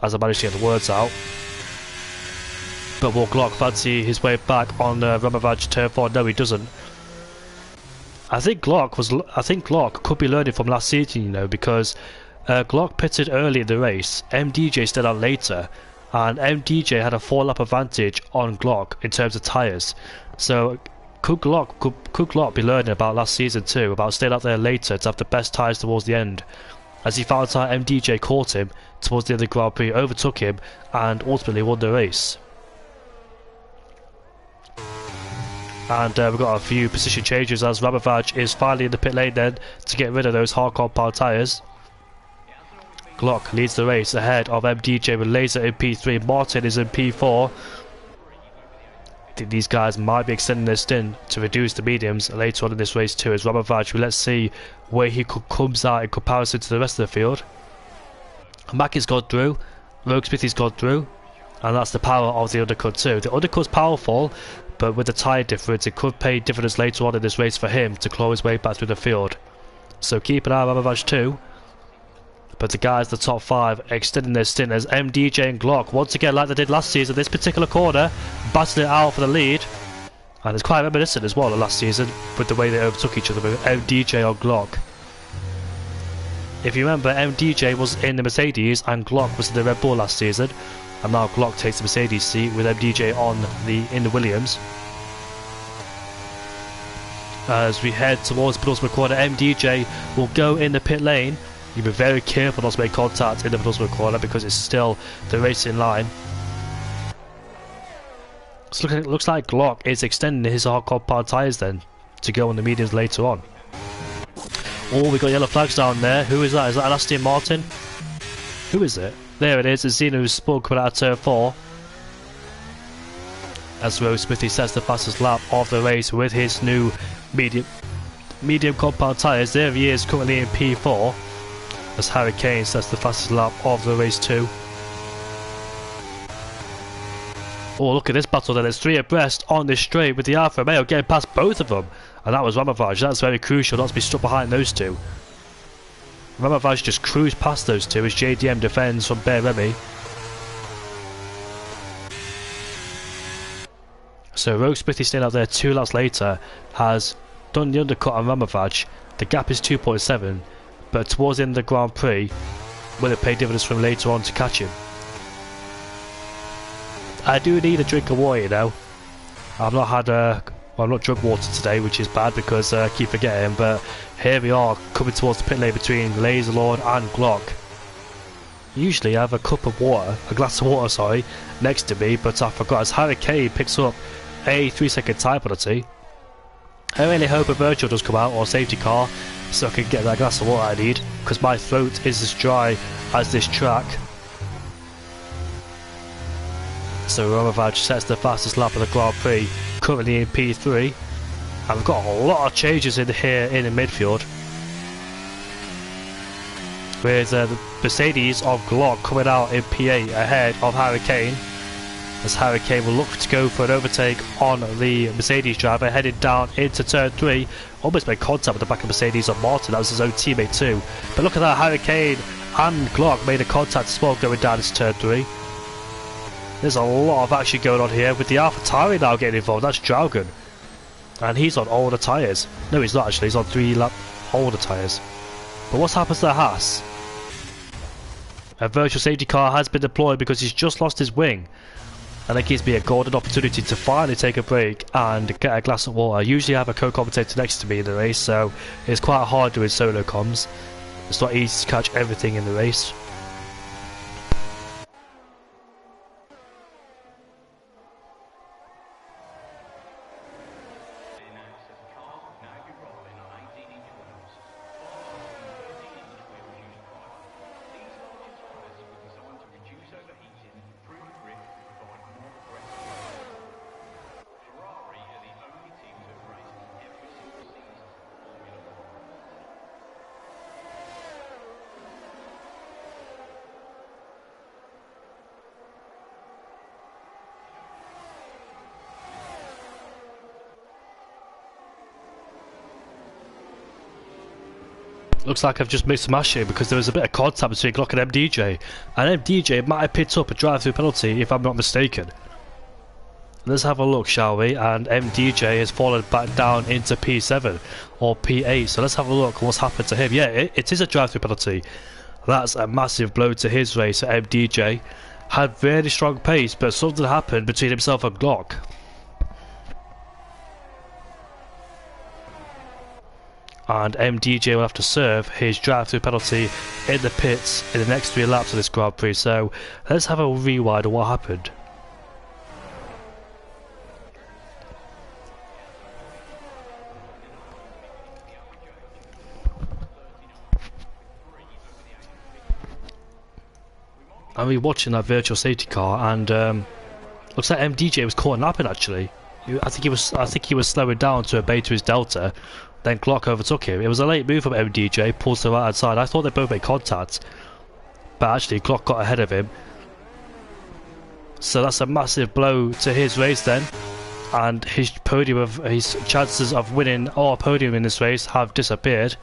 as I managed to get the words out. But will Glock fancy his way back on Ramavage turn 4? No, he doesn't. I think Glock could be learning from last season, you know, because Glock pitted early in the race, MDJ stayed on later, and MDJ had a 4-lap advantage on Glock in terms of tyres. So could Glock be learning about last season too, about staying out there later to have the best tyres towards the end? As he found out MDJ caught him towards the end of the Grand Prix, overtook him, and ultimately won the race. And we've got a few position changes as Ramavage is finally in the pit lane then to get rid of those hard compound tyres. Glock leads the race ahead of MDJ with Laser in P3, Martin is in P4. I think these guys might be extending their stint to reduce the mediums later on in this race too, as Ramavage. Let's see where he comes out in comparison to the rest of the field. Mackie's gone through, Rogue Smithy's gone through, and that's the power of the undercut too. The undercut's powerful, but with the tyre difference, it could pay dividends later on in this race for him to claw his way back through the field. So keep an eye on Ramavage too. But the guys, the top 5, extending their stint as MDJ and Glock, once again like they did last season, this particular corner, battling it out for the lead. And it's quite reminiscent as well of last season, with the way they overtook each other with MDJ or Glock. If you remember, MDJ was in the Mercedes and Glock was in the Red Bull last season. And now Glock takes the Mercedes seat with MDJ in the Williams. As we head towards the penultimate corner, MDJ will go in the pit lane. You be very careful not to make contact in the penultimate corner because it's still the racing line. So looks like Glock is extending his hard compound tyres then to go on the mediums later on. Oh, we got yellow flags down there. Who is that? Is that an Aston Martin? Who is it? There it is, it's Zeno's Spud coming out of turn 4. As Rogue Smithy sets the fastest lap of the race with his new medium compound tyres. There he is, currently in P4. As Harry Kane sets the fastest lap of the race too. Oh, look at this battle then. There's 3 abreast on this straight with the Alfa Romeo getting past both of them. And that was Ramavage. That's very crucial not to be stuck behind those two. Ramavage just cruised past those two as JDM defends from Bear Remy. So Rogue Smithy staying out there 2 laps later has done the undercut on Ramavage. The gap is 2.7, but towards the end of the Grand Prix, will it pay dividends for him later on to catch him? I do need a drink of water, you know. I've not had Well, I'm not drunk water today, which is bad because I keep forgetting, but here we are coming towards the pit lane between Laserlord and Glock. Usually I have a glass of water, sorry, next to me, but I forgot as Harry Kane picks up a 3-second time penalty. I really hope a virtual does come out, or a safety car, so I can get that glass of water I need, because my throat is as dry as this track. So Romovage sets the fastest lap of the Grand Prix, currently in P3, and we've got a lot of changes in here in the midfield. With the Mercedes of Glock coming out in P8 ahead of Harry Kane, as Harry Kane will look to go for an overtake on the Mercedes driver heading down into turn 3. Almost made contact with the back of Mercedes on Martin, that was his own teammate too. But look at that, Harry Kane and Glock made a contact as well going down into turn 3. There's a lot of action going on here with the AlphaTauri now getting involved. That's Draugen, and he's on older tyres. No, he's not actually, he's on 3-lap older tyres. But what's happened to the Haas? A virtual safety car has been deployed because he's just lost his wing, and that gives me a golden opportunity to finally take a break and get a glass of water. Usually I have a co-commentator next to me in the race, so it's quite hard doing solo comms. It's not easy to catch everything in the race. Looks like I've just missed some ash here because there was a bit of contact between Glock and MDJ, and MDJ might have picked up a drive-through penalty if I'm not mistaken. Let's have a look, shall we? And MDJ has fallen back down into P7 or P8, so let's have a look at what's happened to him. Yeah, it is a drive-through penalty. That's a massive blow to his race. MDJ had very strong pace, but something happened between himself and Glock. And MDJ will have to serve his drive-through penalty in the pits in the next 3 laps of this Grand Prix. So let's have a rewind of what happened. I'm rewatching that virtual safety car, and looks like MDJ was caught napping actually. I think he was slowing down to obey to his delta. Then Glock overtook him. It was a late move from MDJ, pulls to the right hand side. I thought they both made contact, but actually Glock got ahead of him. So that's a massive blow to his race then, and his chances of winning or a podium in this race have disappeared.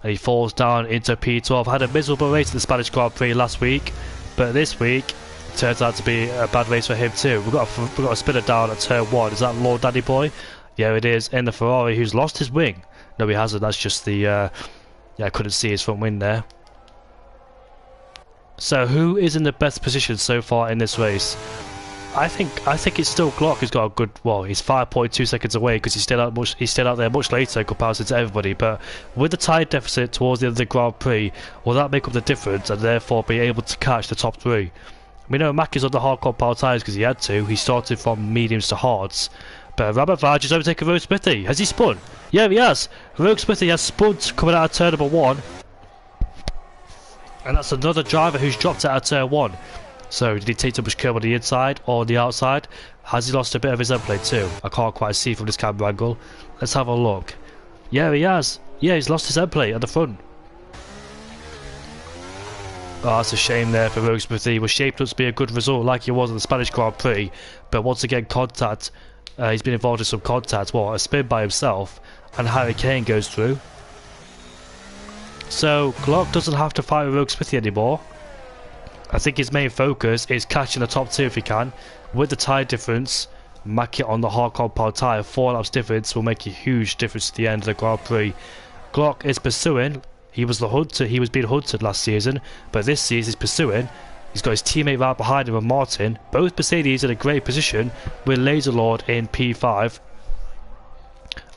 And he falls down into P12. Had a miserable race at the Spanish Grand Prix last week, but this week turns out to be a bad race for him too. We've got a spinner down at turn 1. Is that Lord Danny Boy? Yeah, it is, in the Ferrari, who's lost his wing. No, he hasn't. That's just the yeah, I couldn't see his front wing there. So who is in the best position so far in this race? I think it's still Glock who's got a good. Well, he's 5.2 seconds away because he's still out there much later in comparison to everybody. But with the tyre deficit towards the end of the Grand Prix, will that make up the difference and therefore be able to catch the top 3? We know Mack is on the hard compound tyres because he had to. He started from mediums to hards. But Romovage has overtaken Rogue Smithy. Has he spun? Yeah, he has. Rogue Smithy has spun coming out of turn number 1. And that's another driver who's dropped out of turn 1. So, did he take too much curb on the inside or on the outside? Has he lost a bit of his end plate too? I can't quite see from this camera angle. Let's have a look. Yeah, he has. Yeah, he's lost his end plate at the front. Oh, that's a shame there for Rogue Smithy. He was shaped up to be a good result like he was in the Spanish Grand Prix. But once again, contact. He's been involved in some contact. Well, a spin by himself. And Harry Kane goes through. So, Glock doesn't have to fight with Rogue Smithy anymore. I think his main focus is catching the top 2 if he can. With the tyre difference, Mack it on the hard compound tyre. 4 laps difference will make a huge difference to the end of the Grand Prix. Glock is pursuing. He was the hunter. He was being hunted last season, but this season he's pursuing. He's got his teammate right behind him and Martin. Both Mercedes in a great position with Laserlord in P5.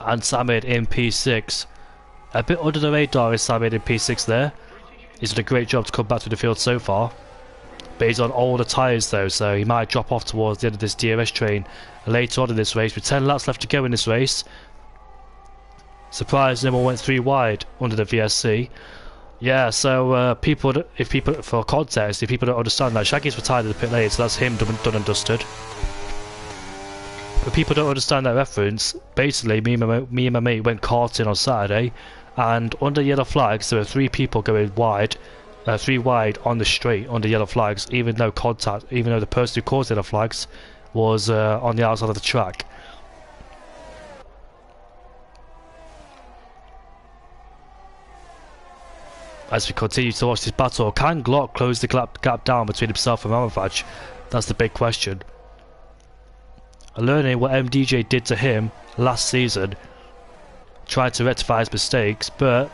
and Samid in P6. A bit under the radar is Samid in P6 there. He's done a great job to come back to the field so far. But he's on all the tyres though, so he might drop off towards the end of this DRS train later on in this race with 10 laps left to go in this race. Surprised no one went 3 wide under the VSC. Yeah, so if people for context, if people don't understand that, Shaggy's retired in the pit lane, so that's him done and dusted. But people don't understand that reference. Basically, me and my mate went karting on Saturday, and under yellow flags there were 3 people going wide, 3 wide on the straight under yellow flags, even though the person who caused yellow flags was on the outside of the track. As we continue to watch this battle, can Glock close the gap down between himself and Ramavaj? That's the big question. Learning what MDJ did to him last season, tried to rectify his mistakes, but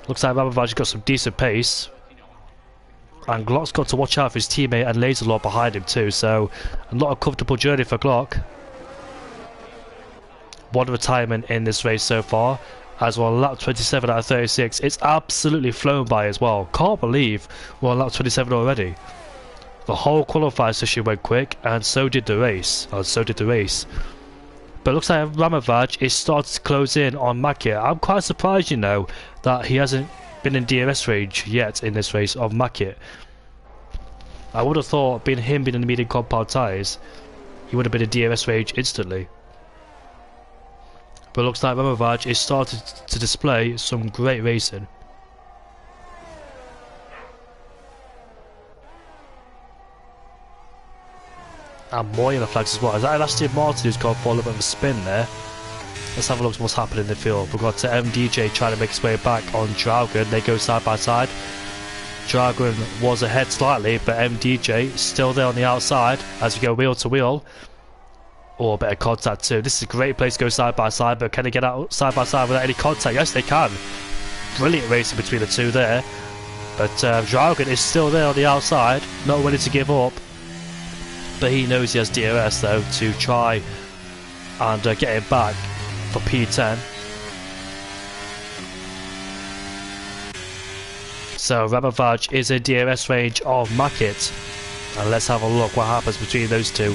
looks like Ramavaj got some decent pace, and Glock's got to watch out for his teammate and Laserlord behind him too, so a lot of comfortable journey for Glock. 1 retirement in this race so far, as well. Lap 27 out of 36. It's absolutely flown by as well. Can't believe we're on lap 27 already. The whole qualifying session went quick, and so did the race. But it looks like Ramavaj is starting to close in on Makit. I'm quite surprised, you know, that he hasn't been in DRS range yet in this race of Makit. I would have thought, being in the medium compound tyres, he would have been in DRS range instantly. But it looks like Ramavaj is starting to display some great racing. And more yellow flags as well. Is that Aston Martin who's got a little bit of a spin there? Let's have a look at what's happening in the field. We've got MDJ trying to make his way back on Dragon. They go side by side. Dragon was ahead slightly, but MDJ still there on the outside as we go wheel to wheel. Or a bit of contact too. This is a great place to go side by side, but can they get out side by side without any contact? Yes, they can. Brilliant racing between the two there. But Dragon is still there on the outside, not willing to give up. But he knows he has DRS though to try and get him back for P10. So Ramavaj is in DRS range of Makit. And let's have a look what happens between those two.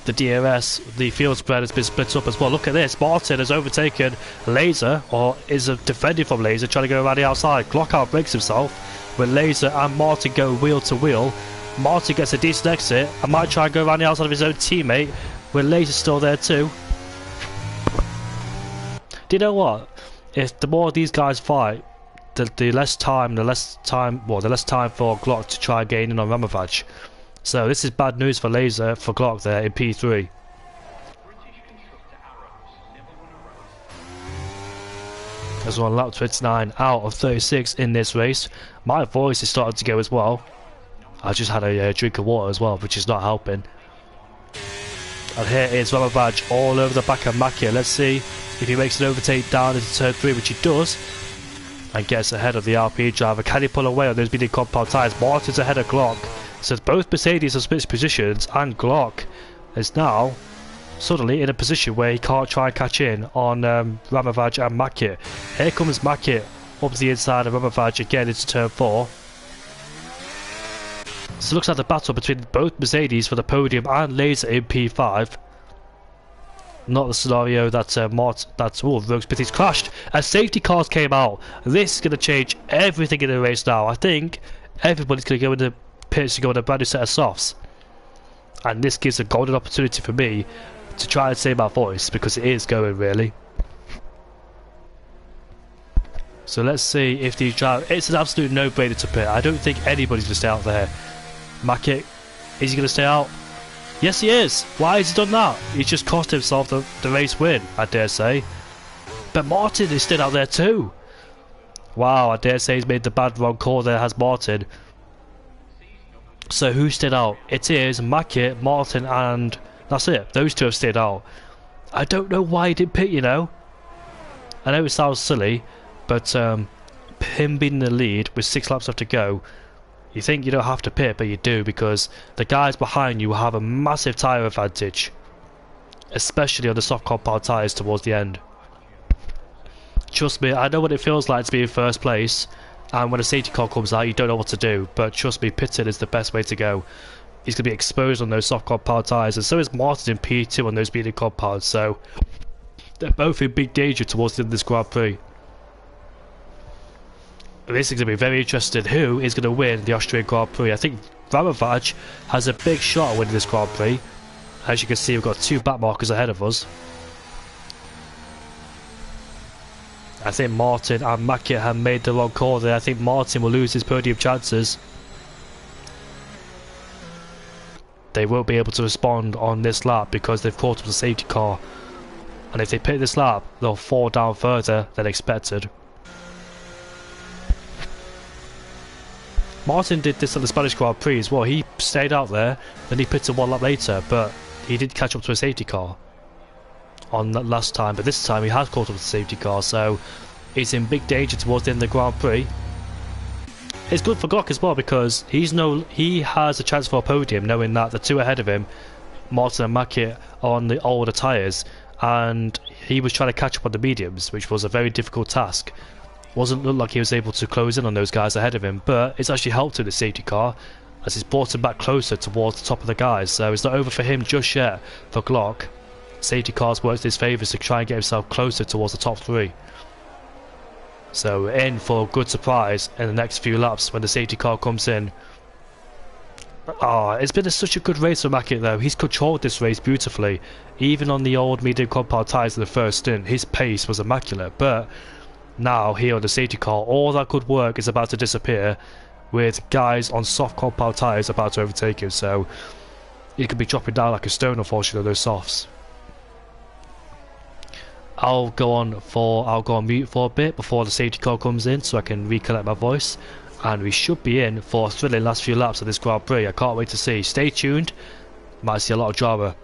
The DRS, the field spread has been split up as well. Look at this, Martin has overtaken Laser, or is defending from Laser, trying to go around the outside. Glock out breaks himself when Laser and Martin go wheel to wheel. Martin gets a decent exit and might try and go around the outside of his own teammate when Laser's still there too. Do you know what? If the more these guys fight, the less time for Glock to try and gain in on Ramavaj. So this is bad news for Laser, for Glock there in P3. As well, lap 29 out of 36 in this race. My voice is starting to go as well. I just had a drink of water as well, which is not helping. And here is Ramavaj all over the back of Makia. Let's see if he makes an overtake down into turn 3, which he does, and gets ahead of the RP driver. Can he pull away on those medium compound tyres? Martin's ahead of Glock. So both Mercedes have switched positions, and Glock is now suddenly in a position where he can't try and catch in on Ramavaj and Makit. Here comes Makit up to the inside of Ramavaj again into turn 4. So it looks like the battle between both Mercedes for the podium and Laser in P5. Not the scenario that Rogue Smithy's crashed as safety cars came out. This is going to change everything in the race now. I think everybody's going to go in the pits to go on a brand new set of softs, and this gives a golden opportunity for me to try and save my voice, because it is going really. So let's see if these drivers. It's an absolute no-brainer to pit. I don't think anybody's going to stay out there. Makit, is he going to stay out? Yes, he is. Why has he done that? He's just cost himself the race win, I dare say. But Martin is still out there too. Wow, I dare say he's made the bad wrong call there, has Martin. So who stayed out? It is Makit, Martin, and that's it. Those two have stayed out. I don't know why he didn't pit, you know. I know it sounds silly, but him being in the lead with 6 laps left to go, you think you don't have to pit, but you do, because the guys behind you have a massive tyre advantage. especially on the soft compound tyres towards the end. Trust me, I know what it feels like to be in first place, and when a safety car comes out you don't know what to do, but trust me, pitting is the best way to go. He's going to be exposed on those soft compound tyres, and so is Martin in P2 on those medium compounds, so they're both in big danger towards the end of this Grand Prix. This is going to be very interesting. Who is going to win the Austrian Grand Prix? I think Ramavac has a big shot at winning this Grand Prix. As you can see, we've got 2 back markers ahead of us. I think Martin and Mackett have made the wrong call there. I think Martin will lose his podium chances. They won't be able to respond on this lap because they've caught up the safety car. And if they pit this lap, they'll fall down further than expected. Martin did this at the Spanish Grand Prix as well. He stayed out there, then he pitted 1 lap later, but he did catch up to a safety car on that last time. But this time he has caught up to the safety car, so he's in big danger towards the end of the Grand Prix. It's good for Glock as well because he has a chance for a podium, knowing that the 2 ahead of him, Martin and Mackett, are on the older tyres, and he was trying to catch up on the mediums, which was a very difficult task. Wasn't look like he was able to close in on those guys ahead of him, but it's actually helped with the safety car as it's brought him back closer towards the top of the guys. So it's not over for him just yet. For Glock, safety cars worked in his favour to try and get himself closer towards the top 3. So we're in for a good surprise in the next few laps when the safety car comes in. It's been such a good race for Mackett though. He's controlled this race beautifully. Even on the old medium compound tyres in the first stint, his pace was immaculate, but now here on the safety car, all that good work is about to disappear with guys on soft compound tyres about to overtake him, so he could be dropping down like a stone unfortunately on those softs. I'll go on mute for a bit before the safety car comes in so I can recollect my voice, and we should be in for a thrilling last few laps of this Grand Prix. I can't wait to see. Stay tuned, might see a lot of drama.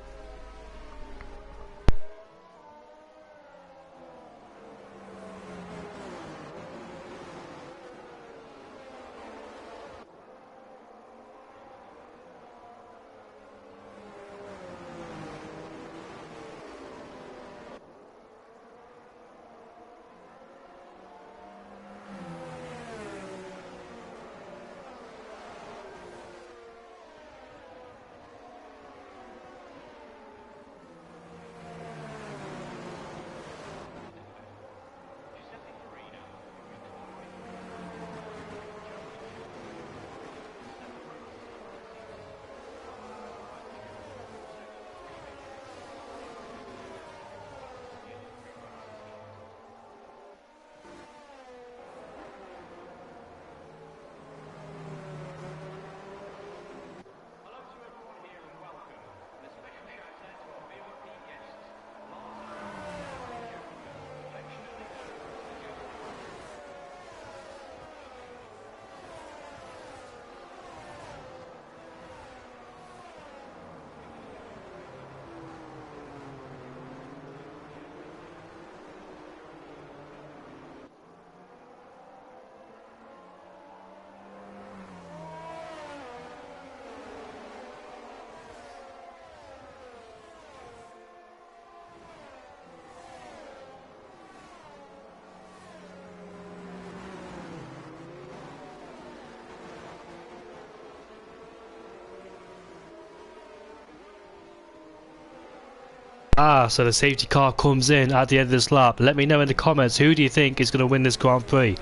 So the safety car comes in at the end of this lap. Let me know in the comments, who do you think is going to win this Grand Prix?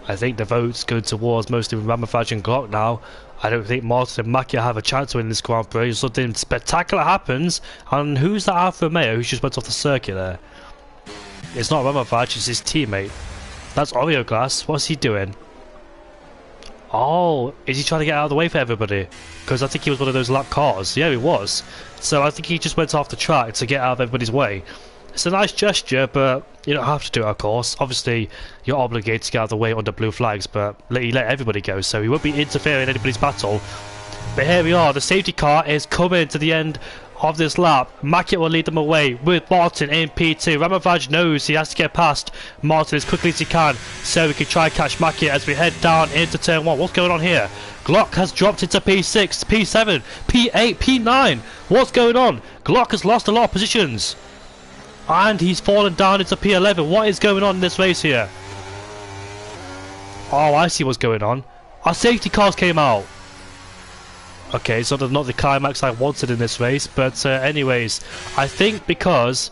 I think the vote's going towards mostly Ramavac and Glock now. I don't think Martin and Mackett have a chance to win this Grand Prix. Something spectacular happens, and who's that Alfa Romeo who just went off the circuit there? It's not Ramavac, it's his teammate. That's Oreo Glass. What's he doing? Oh, is he trying to get out of the way for everybody? Because I think he was one of those lap cars. Yeah, he was. So I think he just went off the track to get out of everybody's way. It's a nice gesture, but you don't have to do it, of course. Obviously, you're obligated to get out of the way under blue flags, but you let everybody go, so he won't be interfering in anybody's battle. But here we are, the safety car is coming to the end of this lap. Mackett will lead them away with Martin in P2. Ramavaj knows he has to get past Martin as quickly as he can so we can try and catch Mackett as we head down into turn 1. What's going on here? Glock has dropped into P6, P7, P8, P9. What's going on? Glock has lost a lot of positions. And he's fallen down into P11. What is going on in this race here? Oh, I see what's going on. Our safety cars came out. Okay, so not the climax I wanted in this race. But anyways, I think because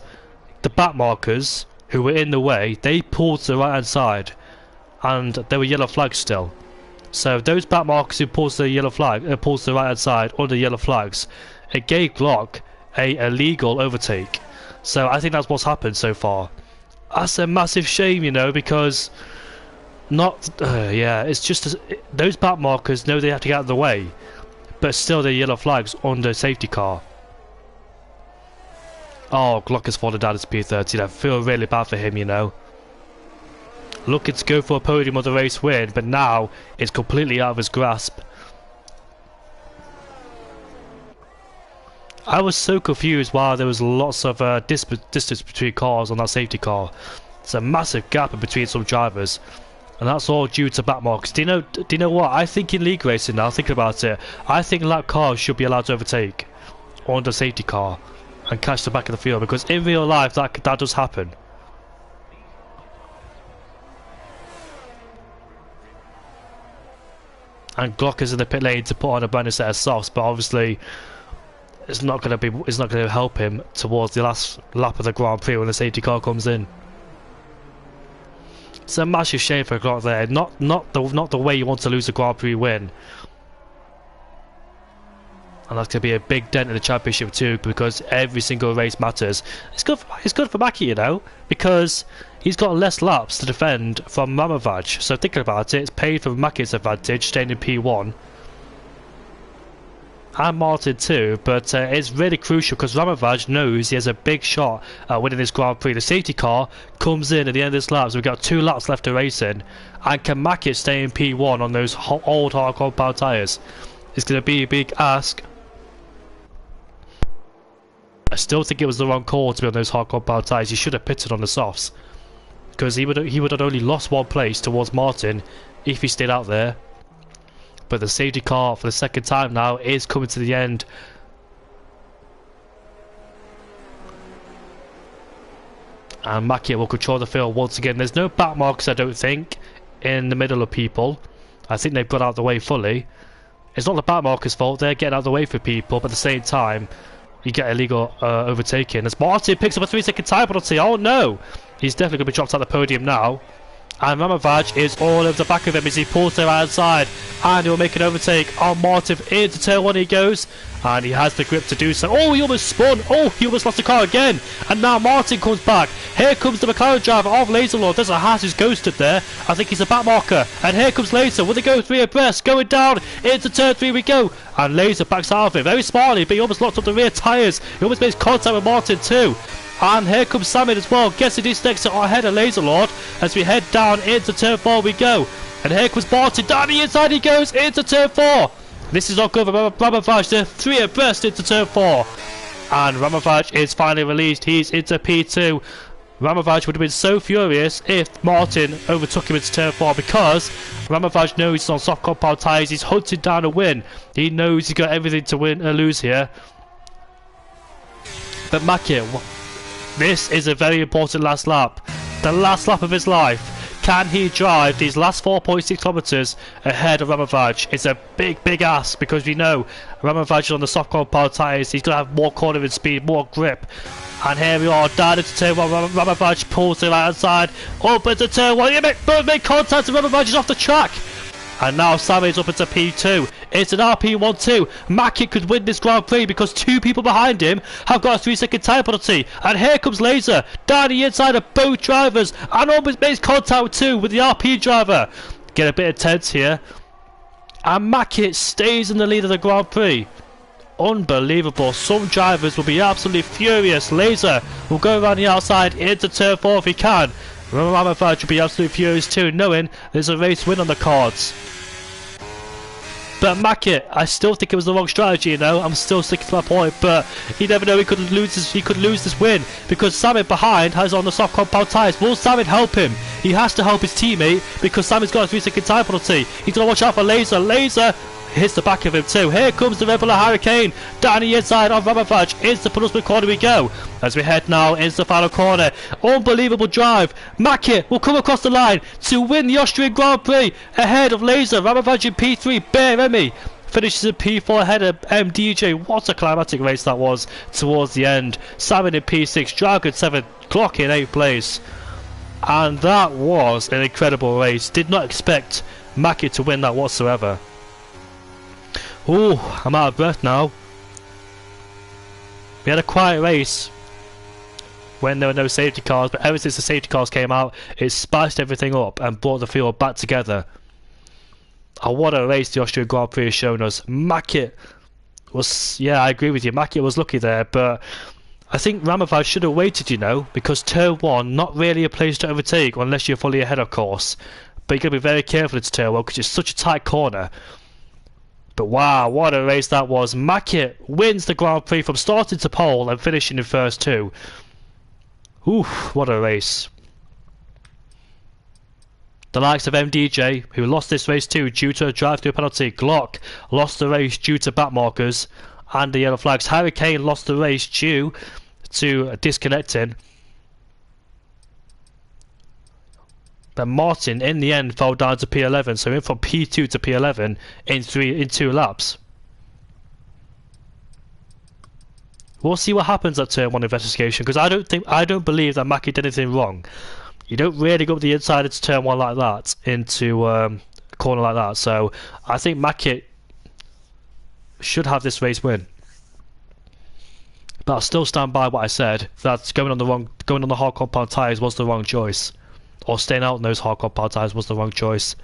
the back markers who were in the way, they pulled to the right hand side. And there were yellow flags still. So those back markers who pulled to the yellow flag, pulled to the right hand side under yellow flags, it gave Glock a illegal overtake. So I think that's what's happened so far. That's a massive shame, you know, because yeah, it's just those back markers know they have to get out of the way, but still they're yellow flags on the safety car. Oh, Glock has fallen down to P13. I feel really bad for him, you know. Looking to go for a podium or the race win, but now it's completely out of his grasp. I was so confused while there was lots of distance between cars on that safety car. There's a massive gap in between some drivers, and that's all due to back marks. Do you know what? I think in league racing now, thinking about it, I think lap cars should be allowed to overtake on the safety car and catch the back of the field, because in real life that does happen. And Glock is in the pit lane to put on a brand new set of softs, but obviously it's not going to help him towards the last lap of the Grand Prix when the safety car comes in. It's a massive shame for Glock there. Not the way you want to lose a Grand Prix win. And that's going to be a big dent in the championship too, because every single race matters. It's good for Mackie, you know, because he's got less laps to defend from Ramavaj. So thinking about it, it's paid for Mackie's advantage, staying in P1. And Martin too, but it's really crucial because Ramavaj knows he has a big shot at winning this Grand Prix. The safety car comes in at the end of this lap, so we've got 2 laps left to race in. And can Mackett stay in P1 on those old hard compound tyres? It's going to be a big ask. I still think it was the wrong call to be on those hard compound tyres. He should have pitted on the softs, because he would have only lost 1 place towards Martin if he stayed out there. But the safety car for the second time now is coming to the end. And Mackett will control the field once again. There's no back marks, I don't think, in the middle of people. I think they've got out of the way fully. It's not the back markers' fault, they're getting out of the way for people, but at the same time, you get illegal overtaking. As Martin picks up a 3-second time penalty. Oh no! He's definitely going to be dropped out the podium now. And Ramavaj is all over the back of him as he pulls to the outside, and he'll make an overtake on Martin. Into turn 1 he goes, and he has the grip to do so. Oh, he almost spun. Oh, he almost lost the car again. And now Martin comes back. Here comes the McLaren driver of Laserlord. There's a Haas who's ghosted there. I think he's a back marker. And here comes Laser. Will they go 3 abreast? Going down into turn 3 we go. And Laser backs out of it very smartly, but he almost locked up the rear tyres. He almost makes contact with Martin too. And here comes Samid as well, guessing this next to our head of Laserlord as we head down into turn 4 we go. And here comes Martin, down the inside he goes into turn 4. This is not good for Ramavaj, they're 3 abreast into turn 4. And Ramavaj is finally released, he's into P2. Ramavaj would have been so furious if Martin overtook him into turn 4, because Ramavaj knows he's on soft compound tyres, he's hunting down a win. He knows he's got everything to win and lose here. But Mackett, this is a very important last lap. The last lap of his life. Can he drive these last 4.6 kilometres ahead of Ramavaj? It's a big ask, because we know Ramavaj is on the soft compound tyres. He's going to have more cornering speed, more grip. And here we are, down into turn 1. Ramavaj pulls to the right hand side. Up into turn 1. He make contact, and Ramavaj is off the track. And now Sammy's up into P2. It's an RP1-2. Mackett could win this Grand Prix because 2 people behind him have got a 3-second time penalty. And here comes Laser down the inside of both drivers and almost makes contact too with the RP driver. Get a bit of tense here. And Mackett stays in the lead of the Grand Prix. Unbelievable. Some drivers will be absolutely furious. Laser will go around the outside into turn 4 if he can. Ramavaj will be absolutely furious too, knowing there's a race win on the cards. But Mackett, I still think it was the wrong strategy. You know, I'm still sticking to my point. But you never know. He could lose this win because Samit behind has on the soft compound tyres. Will Samit help him? He has to help his teammate because Samit's got a 3-second time penalty. He's got to watch out for Laser. Laser hits the back of him too. Here comes the Red Bull Hurricane down the inside of Ramavaj. Into the penultimate corner we go as we head now into the final corner. Unbelievable drive. Mackett will come across the line to win the Austrian Grand Prix ahead of Laser. Ramavaj in P3. Bear Remy finishes in P4 ahead of MDJ. What a climatic race that was towards the end. Salmon in P6. Dragon 7. Clock in 8th place. And that was an incredible race. Did not expect Mackett to win that whatsoever. Ooh, I'm out of breath now. We had a quiet race when there were no safety cars, but ever since the safety cars came out, it spiced everything up and brought the field back together. And what a race the Austrian Grand Prix has shown us. Mackett was, yeah, I agree with you, Mackett was lucky there, but I think Ramavaj should have waited, you know, because turn 1, not really a place to overtake unless you're fully ahead, of course. But you've got to be very careful into turn 1 because it's such a tight corner. But wow, what a race that was. Mackett wins the Grand Prix from starting to pole and finishing in first too. Oof, what a race. The likes of MDJ, who lost this race too due to a drive-through penalty. Glock lost the race due to back markers and the yellow flags. Hurricane lost the race due to disconnecting. But Martin, in the end, fell down to P11, so in from P2 to P11 in 2 laps. We'll see what happens at turn 1 investigation, because I don't believe that Mackett did anything wrong. You don't really go up the inside into turn 1 like that, into a corner like that. So I think Mackett should have this race win. But I'll still stand by what I said, that going on the hard compound tyres was the wrong choice. Or staying out in those hard compound tyres was the wrong choice.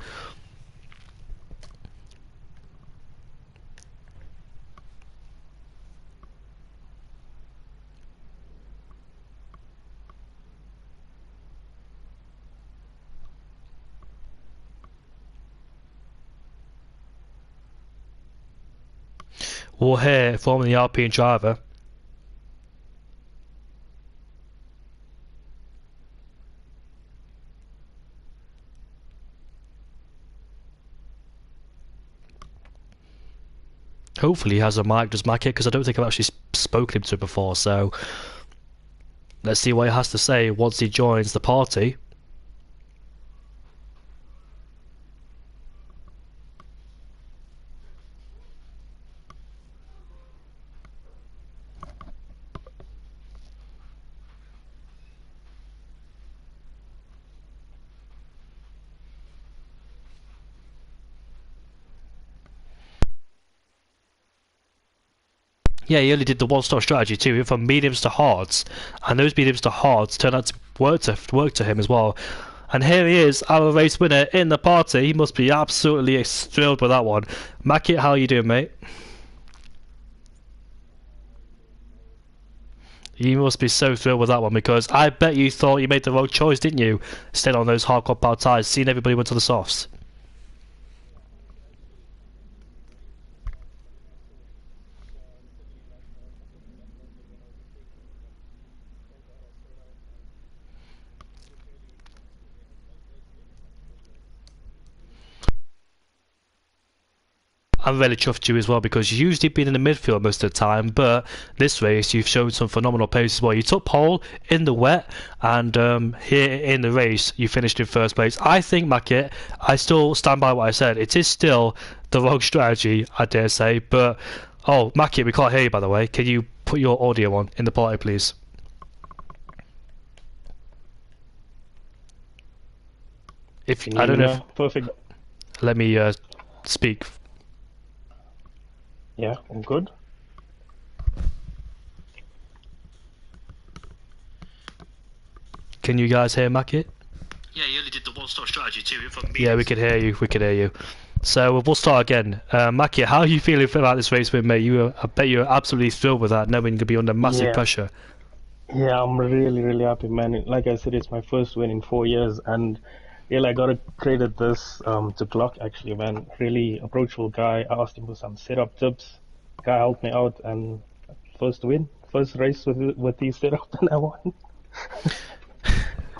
We'll hear from the Alpine driver. Hopefully he has a mic, does Mackett, because I don't think I've actually spoken to him before, so let's see what he has to say once he joins the party. Yeah, he only did the one-stop strategy too. He went from mediums to hards, and those mediums to hards turned out to work to him as well. And here he is, our race winner in the party. He must be absolutely thrilled with that one. Mackett, how are you doing, mate? You must be so thrilled with that one, because I bet you thought you made the wrong choice, didn't you? Staying on those hard compound tyres, seeing everybody went to the softs. I'm really chuffed you as well, because you usually been in the midfield most of the time, but this race you've shown some phenomenal pace as well. You took pole in the wet, and here in the race you finished in first place. I think, Mackett, I still stand by what I said. It is still the wrong strategy, I dare say, but oh, Mackett, we can't hear you, by the way. Can you put your audio on in the party, please? If I don't know if, perfect. let me speak. Yeah, I'm good. Can you guys hear Mackett? Yeah, you only did the one-stop strategy too. Yeah, we could hear you. We could hear you. So we'll start again. Mackett, how are you feeling about this race win, mate? I bet you're absolutely thrilled with that, knowing you'll be under massive pressure. Yeah, I'm really happy, man. Like I said, it's my first win in 4 years, and Yeah, I gotta credit this to Glock actually, man. Really approachable guy. I asked him for some setup tips. Guy helped me out, and first win, first race with his setup, and I won.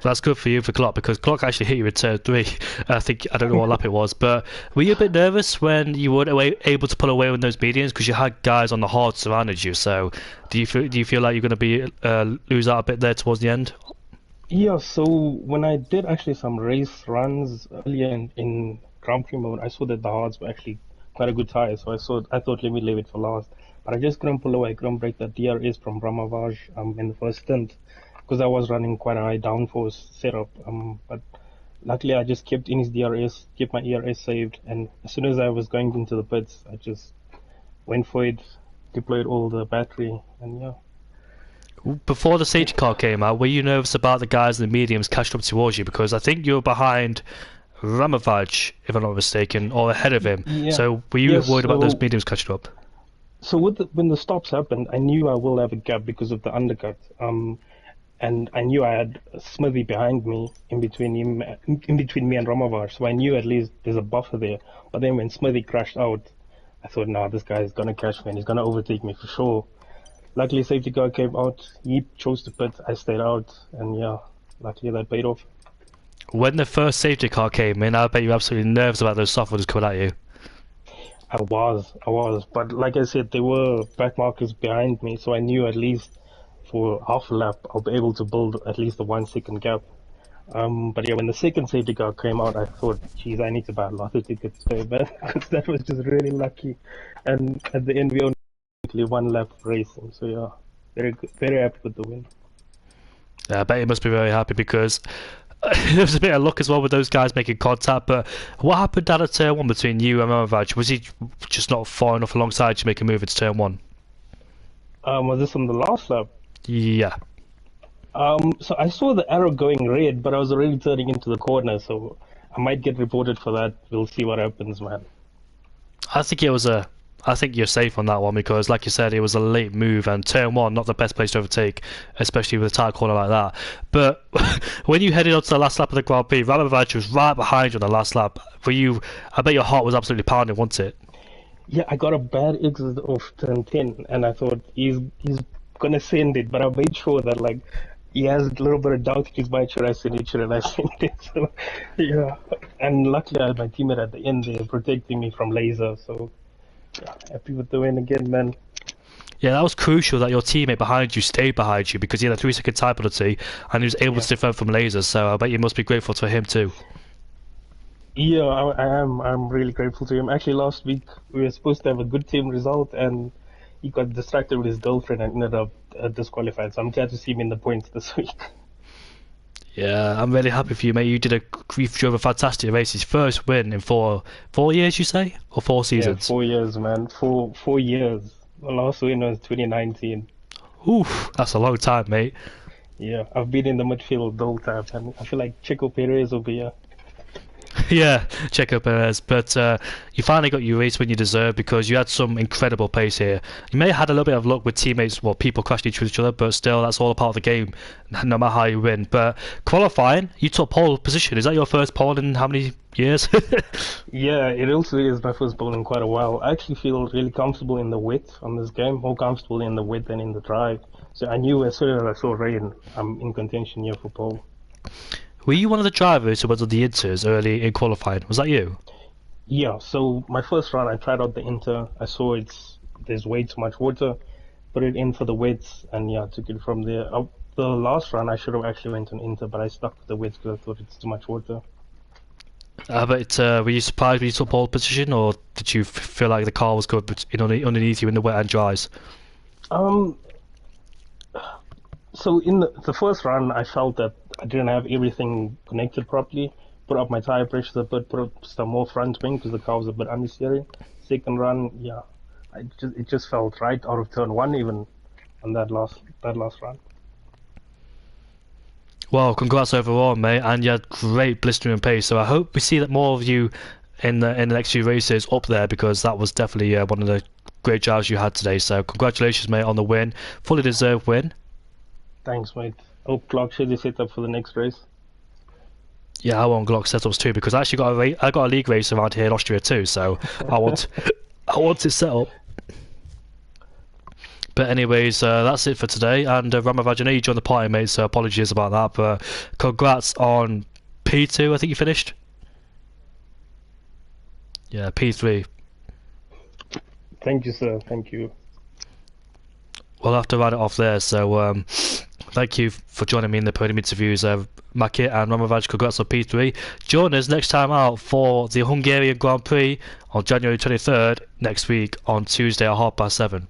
That's good for you for Clock because Clock actually hit you in turn 3. I think I don't know what lap it was, but were you a bit nervous when you weren't able to pull away with those mediums because you had guys on the hard surrounded you? So do you feel like you're going to be lose out a bit there towards the end? Yeah, so when I did actually some race runs earlier in Grand Prix mode, I saw that the hards were actually quite a good tire, so I thought let me leave it for last. But I just couldn't pull away, I couldn't break that DRS from Brahmavaj in the first stint because I was running quite a high downforce setup. But luckily I just kept in his DRS, kept my ERS saved, and as soon as I was going into the pits, I just went for it, deployed all the battery, and yeah. Before the safety car came out, were you nervous about the guys in the mediums catching up towards you? Because I think you were behind Ramavaj, if I'm not mistaken, or ahead of him. Yeah. So were you Yes, worried about those so mediums catching up? So when the stops happened, I knew I will have a gap because of the undercut. And I knew I had Smithy behind me, in between me and Ramavar. So I knew at least there's a buffer there. But then when Smithy crashed out, I thought, nah, this guy is gonna catch me and he's gonna overtake me for sure. Luckily, safety car came out. He chose to pit. I stayed out, and yeah, luckily that paid off. When the first safety car came in, I bet you were absolutely nervous about those softwooders coming at you. I was, but like I said, there were back markers behind me, so I knew at least for half a lap I'll be able to build at least a 1 second gap. But yeah, when the second safety car came out, I thought, geez, I need to buy a lot of tickets today, man, because that was just really lucky. And at the end, we only 1 lap racing, so yeah, very happy with the win. Yeah, I bet you must be very happy because there was a bit of luck as well with those guys making contact. But what happened down at turn 1 between you and Ramavaj? Was he just not far enough alongside to make a move into turn 1? Was this on the last lap? Yeah. So I saw the arrow going red, but I was already turning into the corner, so I might get reported for that. We'll see what happens, man. I think you're safe on that one because, like you said, it was a late move and turn 1 not the best place to overtake, especially with a tight corner like that. But when you headed up to the last lap of the Grand Prix, Ramavaj was right behind you on the last lap. I bet your heart was absolutely pounding, wasn't it? Yeah, I got a bad exit off turn 10, and I thought he's gonna send it, but I made sure that like he has a little bit of doubt in his mind, should I send it, and I sent it. So yeah, and luckily I had my teammate at the end there protecting me from laser, so yeah, happy with the win again, man. Yeah, that was crucial that your teammate behind you stayed behind you because he had a 3-second time penalty and he was able to defend from lasers, so I bet you must be grateful to him too. Yeah, I am. I'm really grateful to him. Actually, last week we were supposed to have a good team result, and he got distracted with his girlfriend and ended up disqualified. So I'm glad to see him in the points this week. Yeah, I'm really happy for you, mate. You drove a fantastic race. His first win in 4 years, you say, or 4 seasons? Yeah, 4 years, man. 4 years. The last win was 2019. Oof, that's a long time, mate. Yeah, I've been in the midfield the whole time, and I feel like Checo Perez will be here. Yeah, Checo Perez, but you finally got your race when you deserve because you had some incredible pace here. You may have had a little bit of luck with teammates, well, people crashing into each other, but still, that's all a part of the game, no matter how you win. But qualifying, you took pole position. Is that your first pole in how many years? Yeah, it also is my first pole in quite a while. I actually feel really comfortable in the wet on this game, more comfortable in the wet than in the dry. So I knew as soon as I saw rain, I'm in contention here for pole. Were you one of the drivers who went on the Inters early in qualifying? Was that you? Yeah, so my first run, I tried out the Inter. I saw there's way too much water. Put it in for the wets, and yeah, took it from there. The last run, I should have actually went on Inter, but I stuck with the wets because I thought it's too much water. But were you surprised when you took pole position, or did you feel like the car was good underneath you in the wet and dries? So in the first run, I felt that I didn't have everything connected properly. Put up my tire pressures a bit, put up some more front wing because the car was a bit understeering. Second run, yeah, it just felt right out of turn 1 even on that last run. Well, congrats overall, mate, and you had great blistering pace. So I hope we see that more of you in the next few races up there because that was definitely one of the great drives you had today. So congratulations, mate, on the win, fully deserved win. Thanks, mate. Hope Clark should be set up for the next race. Yeah, I want Glock setups too because I actually got a league race around here in Austria too, so I want it set up. But anyways, that's it for today. And Ramavaj, I know you joined the party, mate, so apologies about that. But congrats on P2. I think you finished. Yeah, P3. Thank you, sir. Thank you. We'll have to round it off there. So thank you for joining me in the podium interviews, Makit and Ramavaj. Congrats on P3. Join us next time out for the Hungarian Grand Prix on January 23rd next week on Tuesday at 7:30.